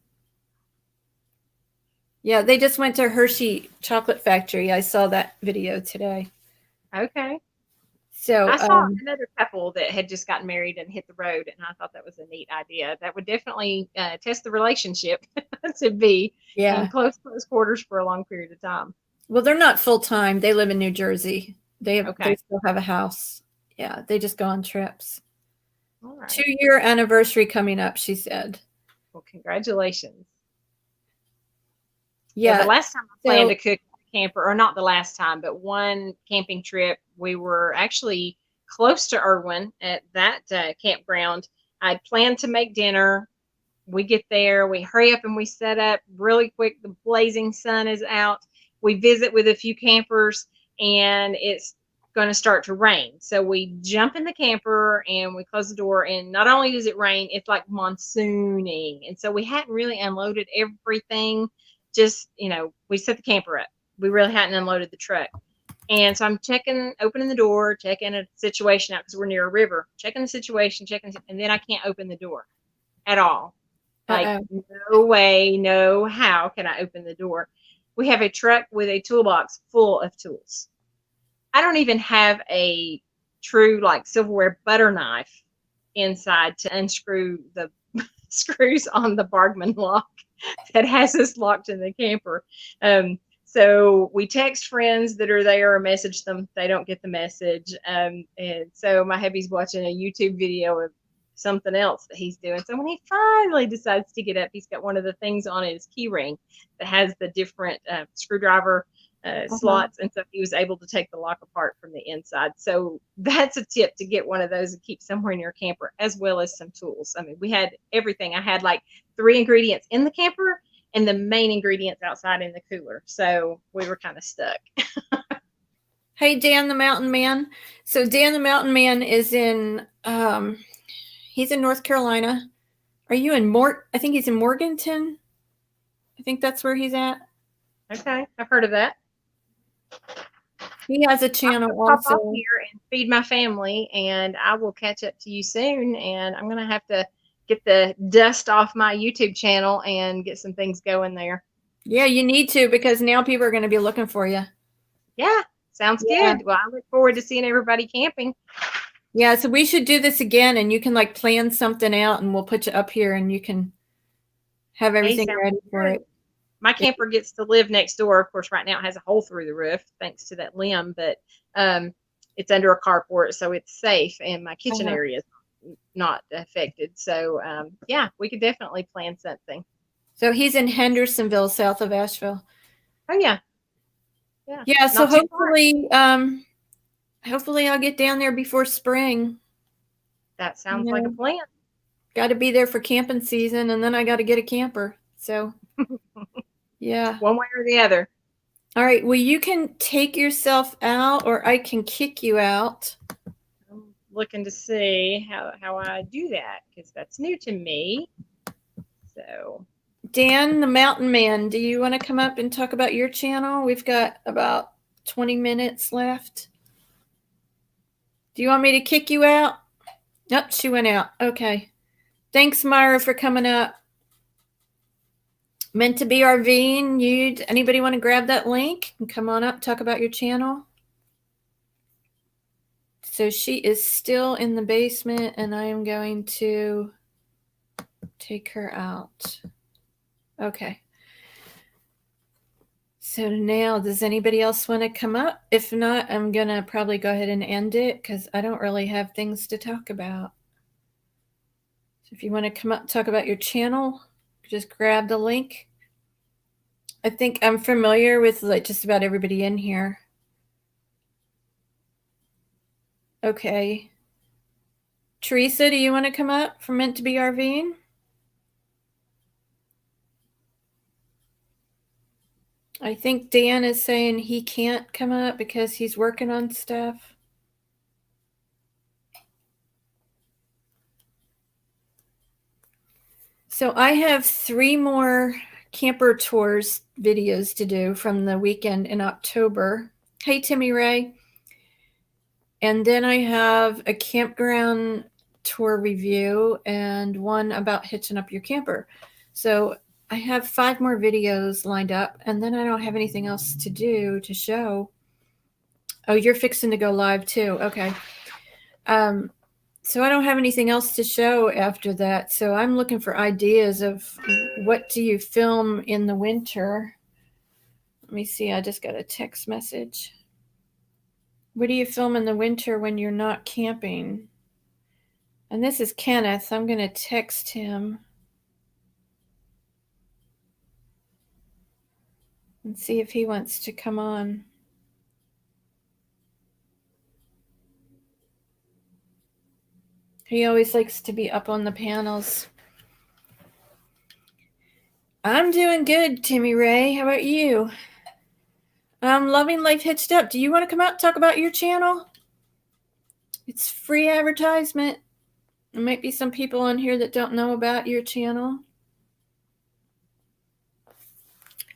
[SPEAKER 2] Yeah, they just went to Hershey Chocolate Factory. I saw that video today.
[SPEAKER 4] Okay.
[SPEAKER 2] So
[SPEAKER 4] I saw another couple that had just gotten married and hit the road, and I thought that was a neat idea. That would definitely test the relationship to be in close quarters for a long period of time.
[SPEAKER 2] Well, they're not full time. They live in New Jersey. They still have a house. Yeah, they just go on trips.
[SPEAKER 4] All right.
[SPEAKER 2] 2-year anniversary coming up, she said.
[SPEAKER 4] Well, congratulations.
[SPEAKER 2] Yeah.
[SPEAKER 4] The last time I planned to cook camper, or not the last time, but one camping trip, we were actually close to Irwin at that campground. I planned to make dinner. We get there, we hurry up and we set up really quick. The blazing sun is out. We visit with a few campers, and it's going to start to rain. So we jump in the camper and we close the door, and not only does it rain, it's like monsooning. And so we hadn't really unloaded everything. Just, we set the camper up. We really hadn't unloaded the truck. And so I'm opening the door, checking a situation out because we're near a river, checking the situation, and then I can't open the door at all. Like, no way, no how can I open the door. We have a truck with a toolbox full of tools. I don't even have a true, silverware butter knife inside to unscrew the screws on the Bargman lock that has us locked in the camper. So we text friends that are there or message them. They don't get the message. And so my hubby's watching a YouTube video of something else that he's doing. So when he finally decides to get up, he's got one of the things on his key ring that has the different screwdriver slots. And so he was able to take the lock apart from the inside. So that's a tip, to get one of those and keep somewhere in your camper, as well as some tools. I mean, we had everything. I had 3 ingredients in the camper and the main ingredients outside in the cooler. So we were kind of stuck.
[SPEAKER 2] Hey, Dan the Mountain Man. So Dan the Mountain Man is in, he's in North Carolina. Are you in I think he's in Morganton. I think that's where he's at.
[SPEAKER 4] Okay, I've heard of that.
[SPEAKER 2] He has a channel also.
[SPEAKER 4] Pop here and feed my family, and I will catch up to you soon. And I'm gonna have to get the dust off my YouTube channel and get some things going there.
[SPEAKER 2] Yeah, you need to, because now people are going to be looking for you.
[SPEAKER 4] Yeah, sounds good. Well, I look forward to seeing everybody camping.
[SPEAKER 2] Yeah, so we should do this again, and you can plan something out, and we'll put you up here, and you can have everything ready for it.
[SPEAKER 4] My camper gets to live next door. Of course, right now it has a hole through the roof thanks to that limb, but it's under a carport, so it's safe, and my kitchen area is not affected. So we could definitely plan something.
[SPEAKER 2] So he's in Hendersonville, south of Asheville.
[SPEAKER 4] Oh yeah.
[SPEAKER 2] So hopefully I'll get down there before spring.
[SPEAKER 4] That sounds like a plan.
[SPEAKER 2] Got to be there for camping season, and then I got to get a camper. So yeah,
[SPEAKER 4] one way or the other.
[SPEAKER 2] All right, well, you can take yourself out, or I can kick you out.
[SPEAKER 4] Looking to see how I do that, because that's new to me. So
[SPEAKER 2] Dan the Mountain Man, do you want to come up and talk about your channel? We've got about 20 minutes left. Do you want me to kick you out? Nope, she went out. Okay. Thanks, Myra, for coming up. Meant to be RVing. Anybody want to grab that link and come on up, talk about your channel? So she is still in the basement, and I am going to take her out. Okay. So now, does anybody else want to come up? If not, I'm going to probably go ahead and end it because I don't really have things to talk about. So if you want to come up, talk about your channel, just grab the link. I think I'm familiar with like just about everybody in here. Okay. Teresa, do you want to come up for Meant to Be RVing? I think Dan is saying he can't come up because he's working on stuff. So I have 3 more camper tours videos to do from the weekend in October. Hey, Timmy Ray. And then I have a campground tour review and one about hitching up your camper. So I have 5 more videos lined up, and then I don't have anything else to do to show. Oh, you're fixing to go live too. Okay. So I don't have anything else to show after that. So I'm looking for ideas of what do you film in the winter. Let me see. I just got a text message. What do you film in the winter when you're not camping? And this is Kenneth. I'm going to text him and see if he wants to come on. He always likes to be up on the panels. I'm doing good, Timmy Ray. How about you? I'm loving Life Hitched Up. Do you want to come out and talk about your channel? It's free advertisement. There might be some people on here that don't know about your channel.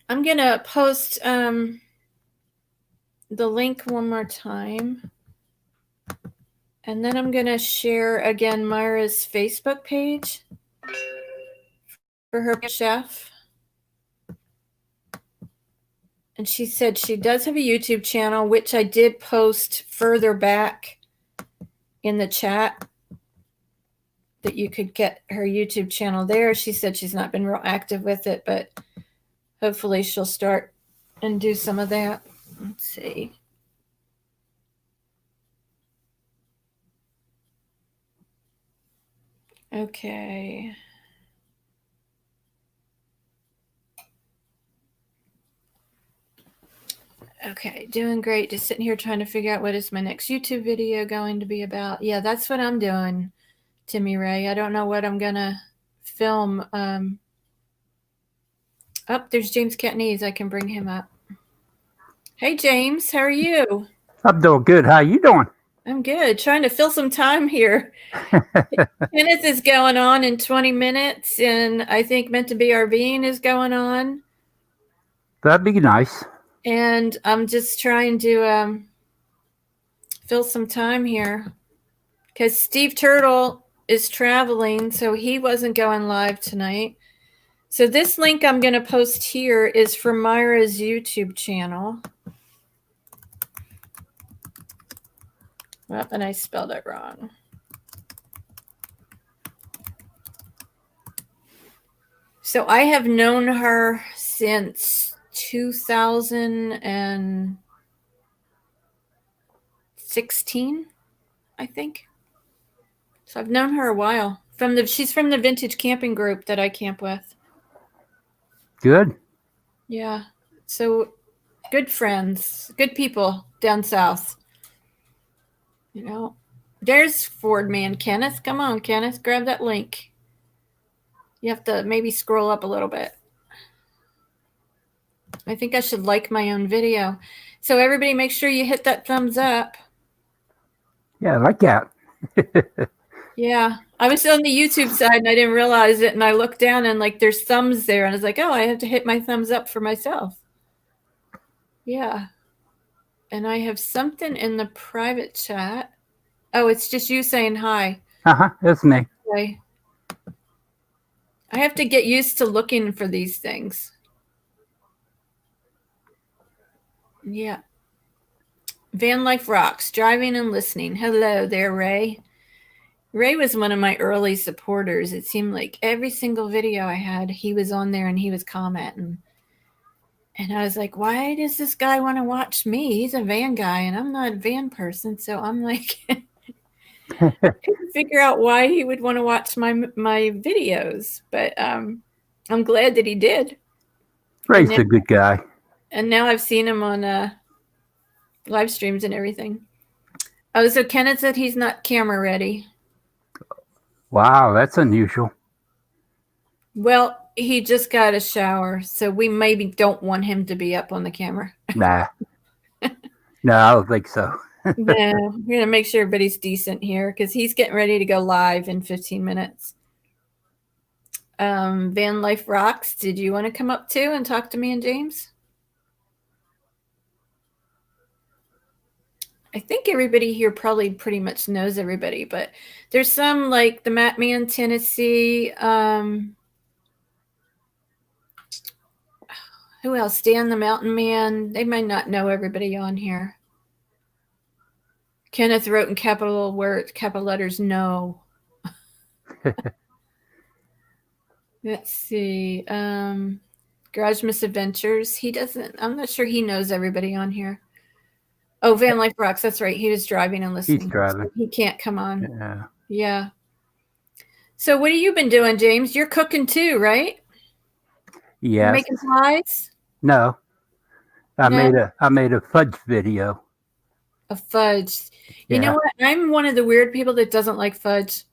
[SPEAKER 2] I'm going to post the link one more time. And then I'm going to share again Myra's Facebook page for her chef. And she said she does have a YouTube channel, which I did post further back in the chat that you could get her YouTube channel there. She said she's not been real active with it, but hopefully she'll start and do some of that. Let's see. Okay. Okay, doing great. Just sitting here trying to figure out what is my next YouTube video going to be about. Yeah, that's what I'm doing, Timmy Ray. I don't know what I'm going to film. Oh, there's James Catanese. I can bring him up. Hey, James. How are you?
[SPEAKER 5] I'm doing good. How you doing?
[SPEAKER 2] I'm good. Trying to fill some time here. Kenneth is going on in 20 minutes, and I think Meant to Be RVing is going on.
[SPEAKER 5] That'd be nice.
[SPEAKER 2] And I'm just trying to fill some time here because Steve Turtle is traveling, so he wasn't going live tonight. So this link I'm going to post here is for Myra's YouTube channel. Oh, and I spelled it wrong. So I have known her since 2016, I think. So I've known her a while. She's from the vintage camping group that I camp with.
[SPEAKER 5] Good.
[SPEAKER 2] Yeah. So good friends, good people down south. You know, there's Ford Man Kenneth. Come on, Kenneth, grab that link. You have to maybe scroll up a little bit. I think I should like my own video. So everybody make sure you hit that thumbs up.
[SPEAKER 5] Yeah, I like that.
[SPEAKER 2] Yeah. I was on the YouTube side and I didn't realize it. And I looked down and like there's thumbs there. And I was like, oh, I have to hit my thumbs up for myself. Yeah. And I have something in the private chat. Oh, it's just you saying hi.
[SPEAKER 5] That's me.
[SPEAKER 2] Okay. I have to get used to looking for these things. Yeah. Van Life Rocks, driving and listening. Hello there, Ray. Ray was one of my early supporters. It seemed like every single video I had, he was on there and he was commenting. And I was like, why does this guy want to watch me? He's a van guy and I'm not a van person. So I'm like, I couldn't figure out why he would want to watch my videos. But I'm glad that he did.
[SPEAKER 5] Ray's a good guy.
[SPEAKER 2] And now I've seen him on live streams and everything. Oh, so Kenneth said he's not camera ready.
[SPEAKER 5] Wow, that's unusual.
[SPEAKER 2] Well, he just got a shower, so we maybe don't want him to be up on the camera.
[SPEAKER 5] Nah. No, I don't think so.
[SPEAKER 2] No, we're going to make sure everybody's decent here because he's getting ready to go live in 15 minutes. Van Life Rocks, did you want to come up too and talk to me and James? I think everybody here probably pretty much knows everybody, but there's some like the Matt Man Tennessee. Who else? Dan the Mountain Man. They might not know everybody on here. Kenneth wrote in capital letters, no. Let's see. Garage Misadventures. He doesn't, I'm not sure he knows everybody on here. Oh, Van Life Rocks. That's right. He was driving and listening.
[SPEAKER 5] He's driving.
[SPEAKER 2] He can't come on.
[SPEAKER 5] Yeah.
[SPEAKER 2] Yeah. So what have you been doing, James? You're cooking too, right?
[SPEAKER 5] Yes.
[SPEAKER 2] You're making pies?
[SPEAKER 5] No. I
[SPEAKER 2] No?
[SPEAKER 5] made a fudge video.
[SPEAKER 2] A fudge. You
[SPEAKER 5] Yeah.
[SPEAKER 2] know what? I'm one of the weird people that doesn't like fudge.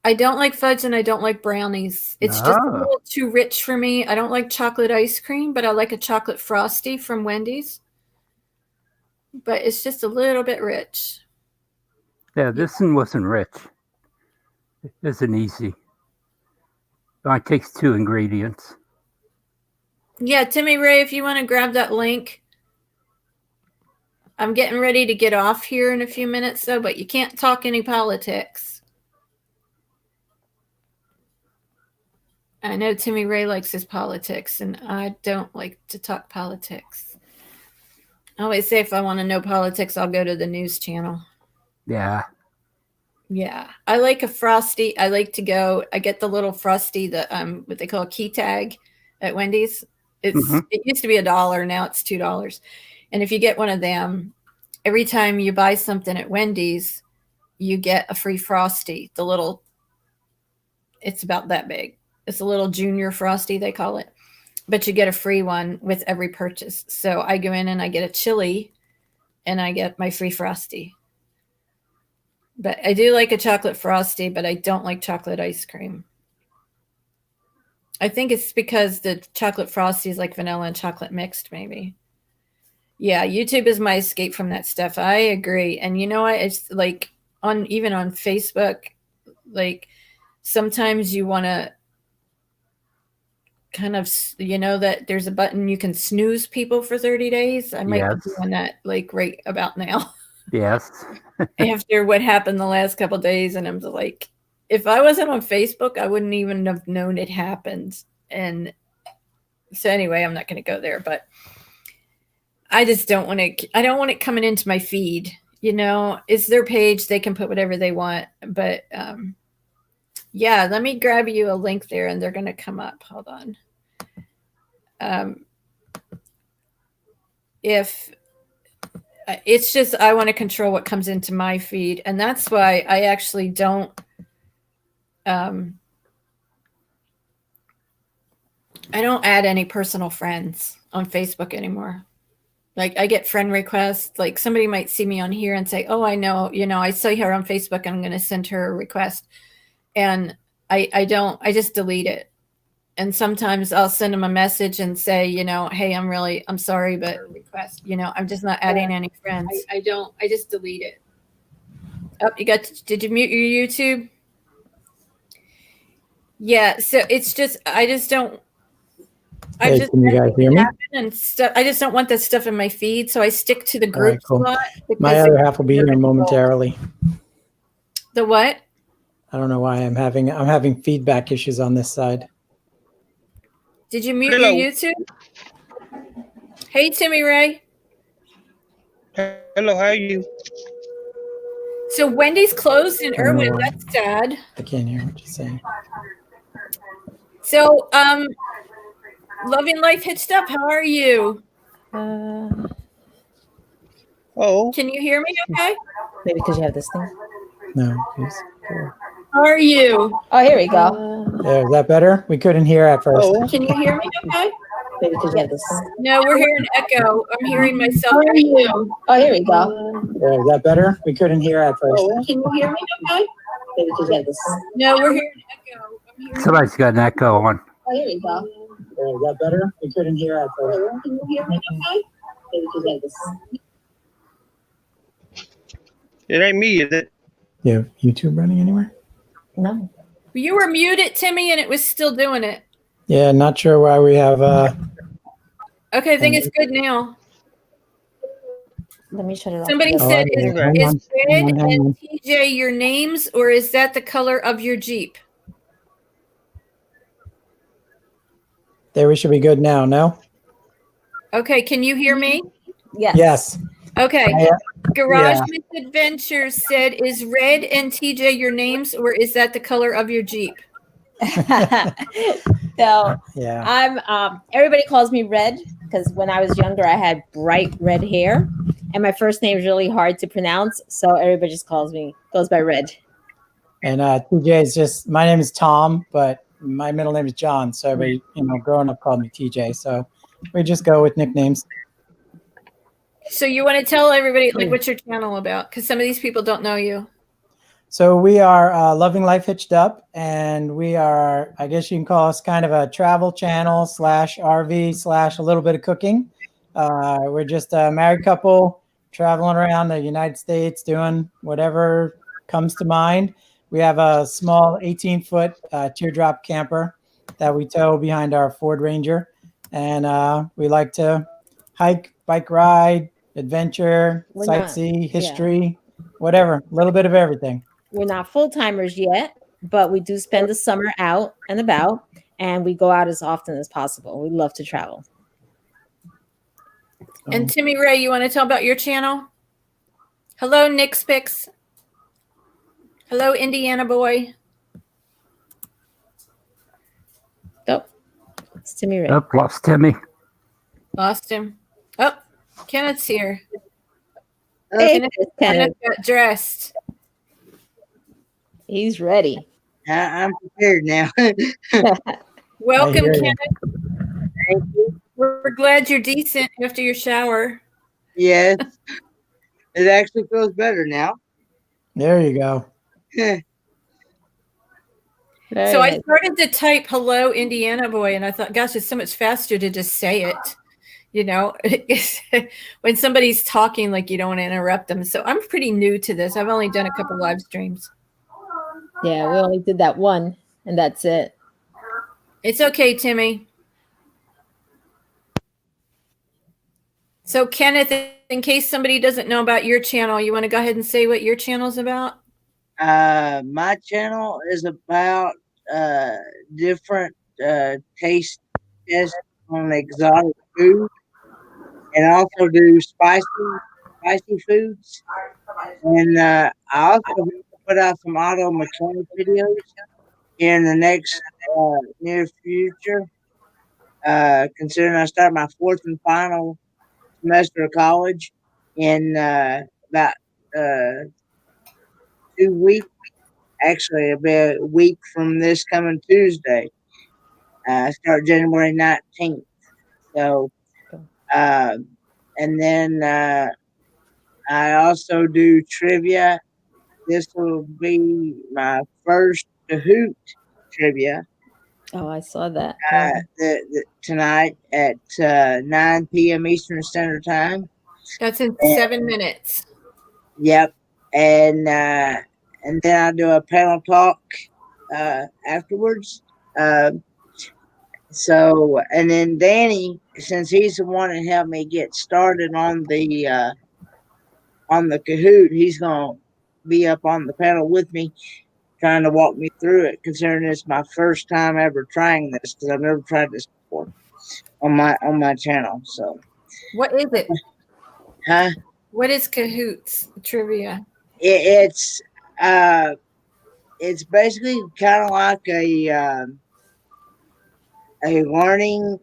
[SPEAKER 2] I don't like fudge and I don't like brownies. It's just a
[SPEAKER 5] Oh.
[SPEAKER 2] little too rich for me. I don't like chocolate ice cream, but I like a chocolate frosty from Wendy's. But it's just a little bit rich.
[SPEAKER 5] Yeah, this one wasn't rich. It isn't easy. It only takes 2 ingredients.
[SPEAKER 2] Yeah, Timmy Ray, if you want to grab that link. I'm getting ready to get off here in a few minutes, though, but you can't talk any politics. I know Timmy Ray likes his politics, and I don't like to talk politics. I always say if I want to know politics, I'll go to the news channel.
[SPEAKER 5] Yeah.
[SPEAKER 2] Yeah, I like a frosty. I like to go. I get the little frosty, the what they call a key tag at Wendy's. It used to be $1, now it's $2. And if you get one of them, every time you buy something at Wendy's, you get a free frosty. The little, it's about that big. It's a little junior frosty, they call it. But you get a free one with every purchase. So I go in and I get a chili and I get my free frosty. But I do like a chocolate frosty, but I don't like chocolate ice cream. I think it's because the chocolate frosty is like vanilla and chocolate mixed, maybe. Yeah, YouTube is my escape from that stuff. I agree. And you know what? It's like even on Facebook, like sometimes you want to kind of, that there's a button you can snooze people for 30 days. I might be doing that like right about now.
[SPEAKER 5] Yes.
[SPEAKER 2] After what happened the last couple of days. And I'm like, if I wasn't on Facebook, I wouldn't even have known it happened. And so anyway, I'm not going to go there, but I just don't want to, I don't want it coming into my feed. It's their page. They can put whatever they want. But yeah, let me grab you a link there and they're going to come up. Hold on. If it's just, I want to control what comes into my feed. And that's why I actually don't, I don't add any personal friends on Facebook anymore. Like I get friend requests, like somebody might see me on here and say, oh, I know, I saw her on Facebook and I'm going to send her a request. And I just delete it. And sometimes I'll send them a message and say, hey, I'm sorry, but request, I'm just not adding any friends. I just delete it. Oh, did you mute your YouTube? Yeah. So it's just, I just don't,
[SPEAKER 6] Hey, can you guys hear me?
[SPEAKER 2] and stuff. I just don't want that stuff in my feed. So I stick to the
[SPEAKER 6] All right,
[SPEAKER 2] groups
[SPEAKER 6] cool.
[SPEAKER 2] a lot.
[SPEAKER 6] My other half will be here momentarily.
[SPEAKER 2] The what?
[SPEAKER 6] I don't know why I'm having feedback issues on this side.
[SPEAKER 2] Did you mute your YouTube? Hey, Timmy Ray.
[SPEAKER 7] Hello, how are you?
[SPEAKER 2] So Wendy's closed in Irwin.
[SPEAKER 6] No.
[SPEAKER 2] That's sad.
[SPEAKER 6] I can't hear what you're saying.
[SPEAKER 2] So, Loving Life Hitched Up, how are you?
[SPEAKER 7] Oh,
[SPEAKER 2] Can you hear me okay?
[SPEAKER 8] Maybe because you have this thing.
[SPEAKER 6] No, please.
[SPEAKER 2] How are you?
[SPEAKER 8] Oh, here we go.
[SPEAKER 6] There, is that better? We couldn't hear at first.
[SPEAKER 7] oh,
[SPEAKER 2] Can you hear me okay?
[SPEAKER 8] Maybe because you have this thing.
[SPEAKER 2] No, we're hearing echo. I'm hearing myself.
[SPEAKER 8] How are you? Oh, here we go.
[SPEAKER 6] There, is that better? We couldn't hear at first.
[SPEAKER 7] oh.
[SPEAKER 2] Can you hear me okay?
[SPEAKER 8] Maybe because you have this thing.
[SPEAKER 2] No, we're hearing echo. I'm hearing
[SPEAKER 5] Somebody's got an echo on.
[SPEAKER 8] Oh, here we go.
[SPEAKER 6] There, is that better? We couldn't hear at first.
[SPEAKER 2] Can you hear me okay?
[SPEAKER 8] Maybe because you have this thing.
[SPEAKER 7] It ain't me, is it?
[SPEAKER 6] You have YouTube running anywhere?
[SPEAKER 8] No.
[SPEAKER 2] You were muted, Timmy, and it was still doing it.
[SPEAKER 6] Yeah, not sure why we have
[SPEAKER 2] Okay, I think it's good now.
[SPEAKER 8] Let me shut it off.
[SPEAKER 2] Somebody
[SPEAKER 6] Oh,
[SPEAKER 2] said,
[SPEAKER 6] hang
[SPEAKER 2] is
[SPEAKER 6] on,
[SPEAKER 2] Red
[SPEAKER 6] hang on.
[SPEAKER 2] and TJ your names, or is that the color of your Jeep?
[SPEAKER 6] there. We should be good now. No?
[SPEAKER 2] Okay, can you hear me?
[SPEAKER 8] Yes.
[SPEAKER 6] Yes.
[SPEAKER 2] Okay.
[SPEAKER 6] Yeah.
[SPEAKER 2] Garage Misadventures said, is Red and TJ your names, or is that the color of your Jeep?
[SPEAKER 8] So
[SPEAKER 6] Yeah.
[SPEAKER 8] I'm everybody calls me Red because when I was younger I had bright red hair and my first name is really hard to pronounce, so everybody just goes by Red.
[SPEAKER 6] And TJ is just, my name is Tom, but my middle name is John. So everybody, growing up called me TJ. So we just go with nicknames.
[SPEAKER 2] So you want to tell everybody like what's your channel about? Because some of these people don't know you.
[SPEAKER 6] So we are Loving Life Hitched Up, and we are, I guess you can call us kind of a travel channel / RV / a little bit of cooking. We're just a married couple traveling around the United States doing whatever comes to mind. We have a small 18-foot teardrop camper that we tow behind our Ford Ranger, and we like to hike, bike ride, adventure,
[SPEAKER 8] We're not-
[SPEAKER 6] sightsee, history, whatever, a little bit of everything.
[SPEAKER 8] We're not full-timers yet, but we do spend the summer out and about, and we go out as often as possible. We love to travel.
[SPEAKER 2] And Timmy Ray, you want to tell about your channel? Hello, Nick Spix. Hello, Indiana boy.
[SPEAKER 8] Oh, it's Timmy Ray.
[SPEAKER 5] Oh, lost Timmy.
[SPEAKER 2] Lost him. Oh, Kenneth's here.
[SPEAKER 8] Hey,
[SPEAKER 2] Kenneth
[SPEAKER 8] Kenneth.
[SPEAKER 2] got dressed.
[SPEAKER 8] He's ready.
[SPEAKER 7] I'm prepared now.
[SPEAKER 2] Welcome,
[SPEAKER 6] hear you.
[SPEAKER 2] Kenneth.
[SPEAKER 7] Thank you.
[SPEAKER 2] We're glad you're decent after your shower.
[SPEAKER 7] Yes. It actually feels better now.
[SPEAKER 6] There you go.
[SPEAKER 8] Very
[SPEAKER 2] So I
[SPEAKER 8] nice.
[SPEAKER 2] started to type hello, Indiana boy, and I thought, gosh, it's so much faster to just say it. When somebody's talking, like you don't want to interrupt them. So I'm pretty new to this. I've only done a couple live streams.
[SPEAKER 8] Yeah, we only did that one, and that's it.
[SPEAKER 2] It's okay, Timmy. So Kenneth, in case somebody doesn't know about your channel, you want to go ahead and say what your channel's about?
[SPEAKER 7] My channel is about different taste tests on exotic food, and I also do spicy foods. And I also put out some auto mechanic videos in the next near future. Considering I start my fourth and final semester of college in about 2 weeks. Actually, it'll be a week from this coming Tuesday. I start January 19th. So, and then I also do trivia. This will be my first Kahoot trivia
[SPEAKER 8] Oh, I saw that.
[SPEAKER 7] tonight at 9 p.m. Eastern Standard Time.
[SPEAKER 2] That's in 7 minutes.
[SPEAKER 7] Yep, and then I'll do a panel talk afterwards. So, and then Danny, since he's the one that helped me get started on the Kahoot, he's gonna be up on the panel with me, trying to walk me through it. Considering it's my first time ever trying this, because I've never tried this before on my channel. So,
[SPEAKER 2] What is it?
[SPEAKER 7] huh?
[SPEAKER 2] What is Cahoots trivia?
[SPEAKER 7] it's basically kind of like a learning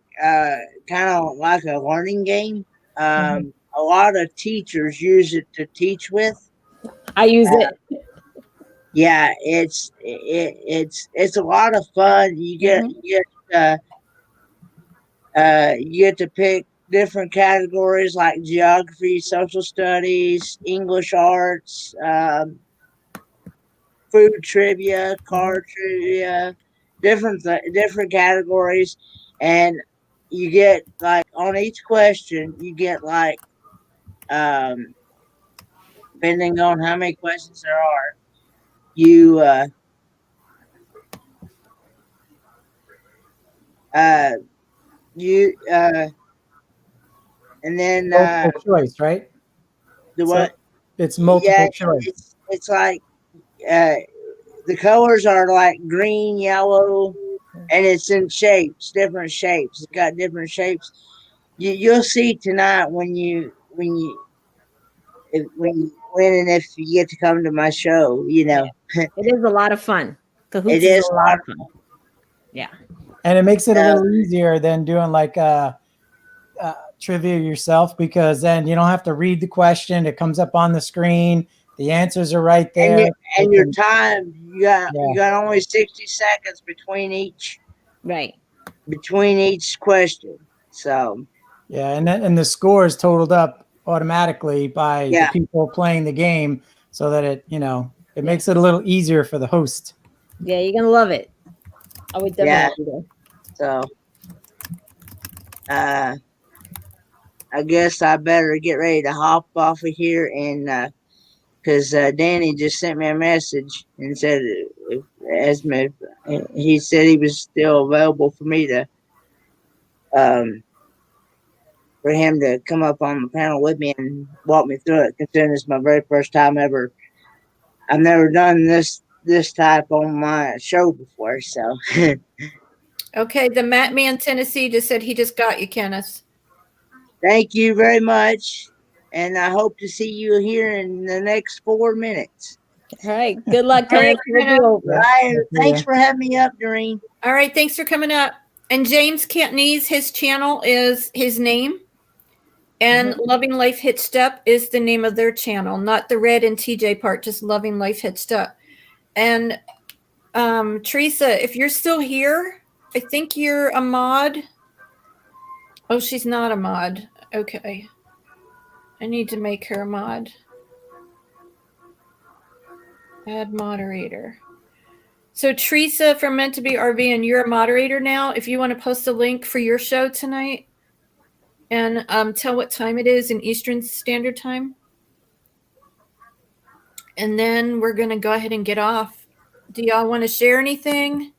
[SPEAKER 7] kind of like a learning game. A lot of teachers use it to teach with.
[SPEAKER 8] I use it.
[SPEAKER 7] Yeah, it's a lot of fun. You get you get to pick different categories like geography, social studies, English arts, food trivia, car trivia, different categories, and you get like on each question you get like depending on how many questions there are, you you and then
[SPEAKER 6] Multiple choice, right?
[SPEAKER 7] the
[SPEAKER 6] So
[SPEAKER 7] what?
[SPEAKER 6] it's multiple
[SPEAKER 7] Yeah,
[SPEAKER 6] choice.
[SPEAKER 7] it's like the colors are like green, yellow, and it's in shapes, different shapes. It's got different shapes. You'll see tonight when you when and if you get to come to my show. You know,
[SPEAKER 8] It is a lot of fun.
[SPEAKER 7] it
[SPEAKER 8] Cahoots is
[SPEAKER 7] is
[SPEAKER 8] a lot of fun. Yeah.
[SPEAKER 6] And it makes it a little easier than doing like trivia yourself, because then you don't have to read the question. It comes up on the screen. The answers are right there.
[SPEAKER 7] And your time, you got only 60 seconds between each question. So
[SPEAKER 6] yeah, and the score is totaled up automatically by the people playing the game, so that it makes it a little easier for the host.
[SPEAKER 8] Yeah, you're gonna love it. I would definitely do
[SPEAKER 7] that. So I guess I better get ready to hop off of here, and because Danny just sent me a message and said he said he was still available for me to for him to come up on the panel with me and walk me through it, considering it's my very first time ever. I've never done this type on my show before, so.
[SPEAKER 2] Okay, the Matt Man Tennessee just said he just got you, Kenneth.
[SPEAKER 7] Thank you very much, and I hope to see you here in the next 4 minutes.
[SPEAKER 8] All right, good luck, Kenneth.
[SPEAKER 7] Thanks for having me up, Doreen.
[SPEAKER 2] All right, thanks for coming up. And James Cantonese, his channel is his name, and Loving Life Hitched Up is the name of their channel, not the Red and TJ part, just Loving Life Hitched Up. And Teresa, if you're still here, I think you're a mod. Oh, she's not a mod. Okay. I need to make her a mod. Add moderator. So Teresa from Meant to Be RV, and you're a moderator now. If you want to post a link for your show tonight and tell what time it is in Eastern Standard Time. And then we're going to go ahead and get off. Do y'all want to share anything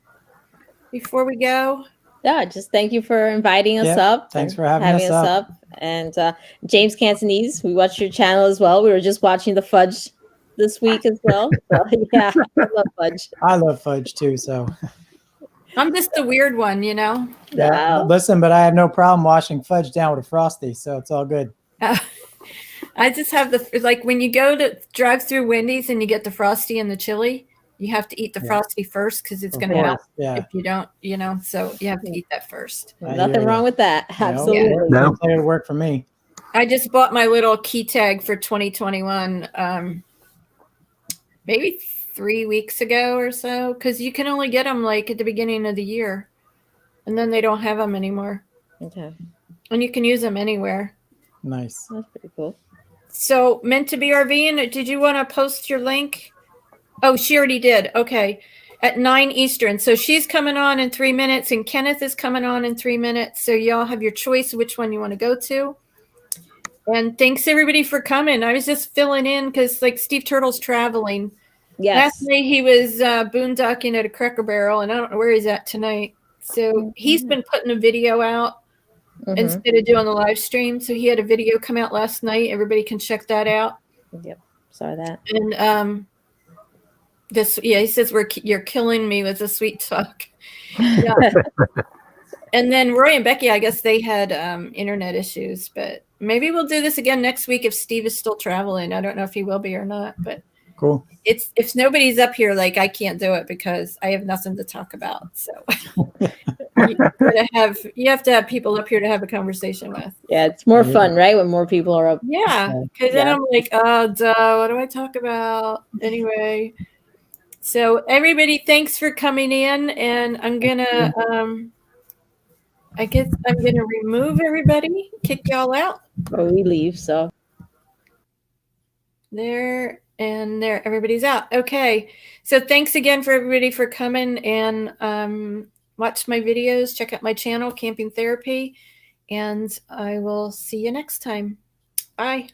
[SPEAKER 2] before we go?
[SPEAKER 8] Yeah, just thank you for inviting us up.
[SPEAKER 6] Thanks for having us up.
[SPEAKER 8] And James Cantonese, we watched your channel as well. We were just watching the fudge this week as well. So, yeah, I love fudge.
[SPEAKER 6] I love fudge too. So
[SPEAKER 2] I'm just the weird one, you know.
[SPEAKER 6] Yeah, listen, but I have no problem washing fudge down with a Frosty, so it's all good.
[SPEAKER 2] I just have like when you go to drive through Wendy's and you get the Frosty and the chili, you have to eat the Frosty first because it's going to help. If you don't, so you have to eat that first.
[SPEAKER 8] Nothing wrong with that. Absolutely.
[SPEAKER 6] No, it would work for me.
[SPEAKER 2] I just bought my little key tag for 2021, maybe 3 weeks ago or so, because you can only get them like at the beginning of the year, and then they don't have them anymore.
[SPEAKER 8] Okay.
[SPEAKER 2] And you can use them anywhere.
[SPEAKER 6] Nice.
[SPEAKER 8] That's pretty cool.
[SPEAKER 2] So Meant to Be RV, and did you want to post your link? Oh, she already did. Okay. At 9 Eastern. So she's coming on in 3 minutes, and Kenneth is coming on in 3 minutes. So y'all have your choice which one you want to go to. And thanks everybody for coming. I was just filling in because like Steve Turtle's traveling.
[SPEAKER 8] Yes.
[SPEAKER 2] Last night he was boondocking at a Cracker Barrel, and I don't know where he's at tonight. So he's been putting a video out instead of doing the live stream. So he had a video come out last night. Everybody can check that out.
[SPEAKER 8] Yep. Saw that.
[SPEAKER 2] And he says you're killing me with the sweet talk. Yeah. And then Roy and Becky, I guess they had internet issues, but maybe we'll do this again next week if Steve is still traveling. I don't know if he will be or not, but
[SPEAKER 6] Cool.
[SPEAKER 2] It's if nobody's up here, like I can't do it because I have nothing to talk about. So you have to have people up here to have a conversation with.
[SPEAKER 8] Yeah, it's more
[SPEAKER 6] Yeah.
[SPEAKER 8] fun, right? When more people are up.
[SPEAKER 2] Yeah, because then
[SPEAKER 8] Yeah.
[SPEAKER 2] I'm like, oh, duh, what do I talk about anyway? So everybody, thanks for coming in, and I'm gonna, I guess I'm gonna remove everybody, kick y'all out.
[SPEAKER 8] Or we leave. So
[SPEAKER 2] There and there, everybody's out. Okay, so thanks again for everybody for coming and watch my videos. Check out my channel, Camping Therapy, and I will see you next time. Bye.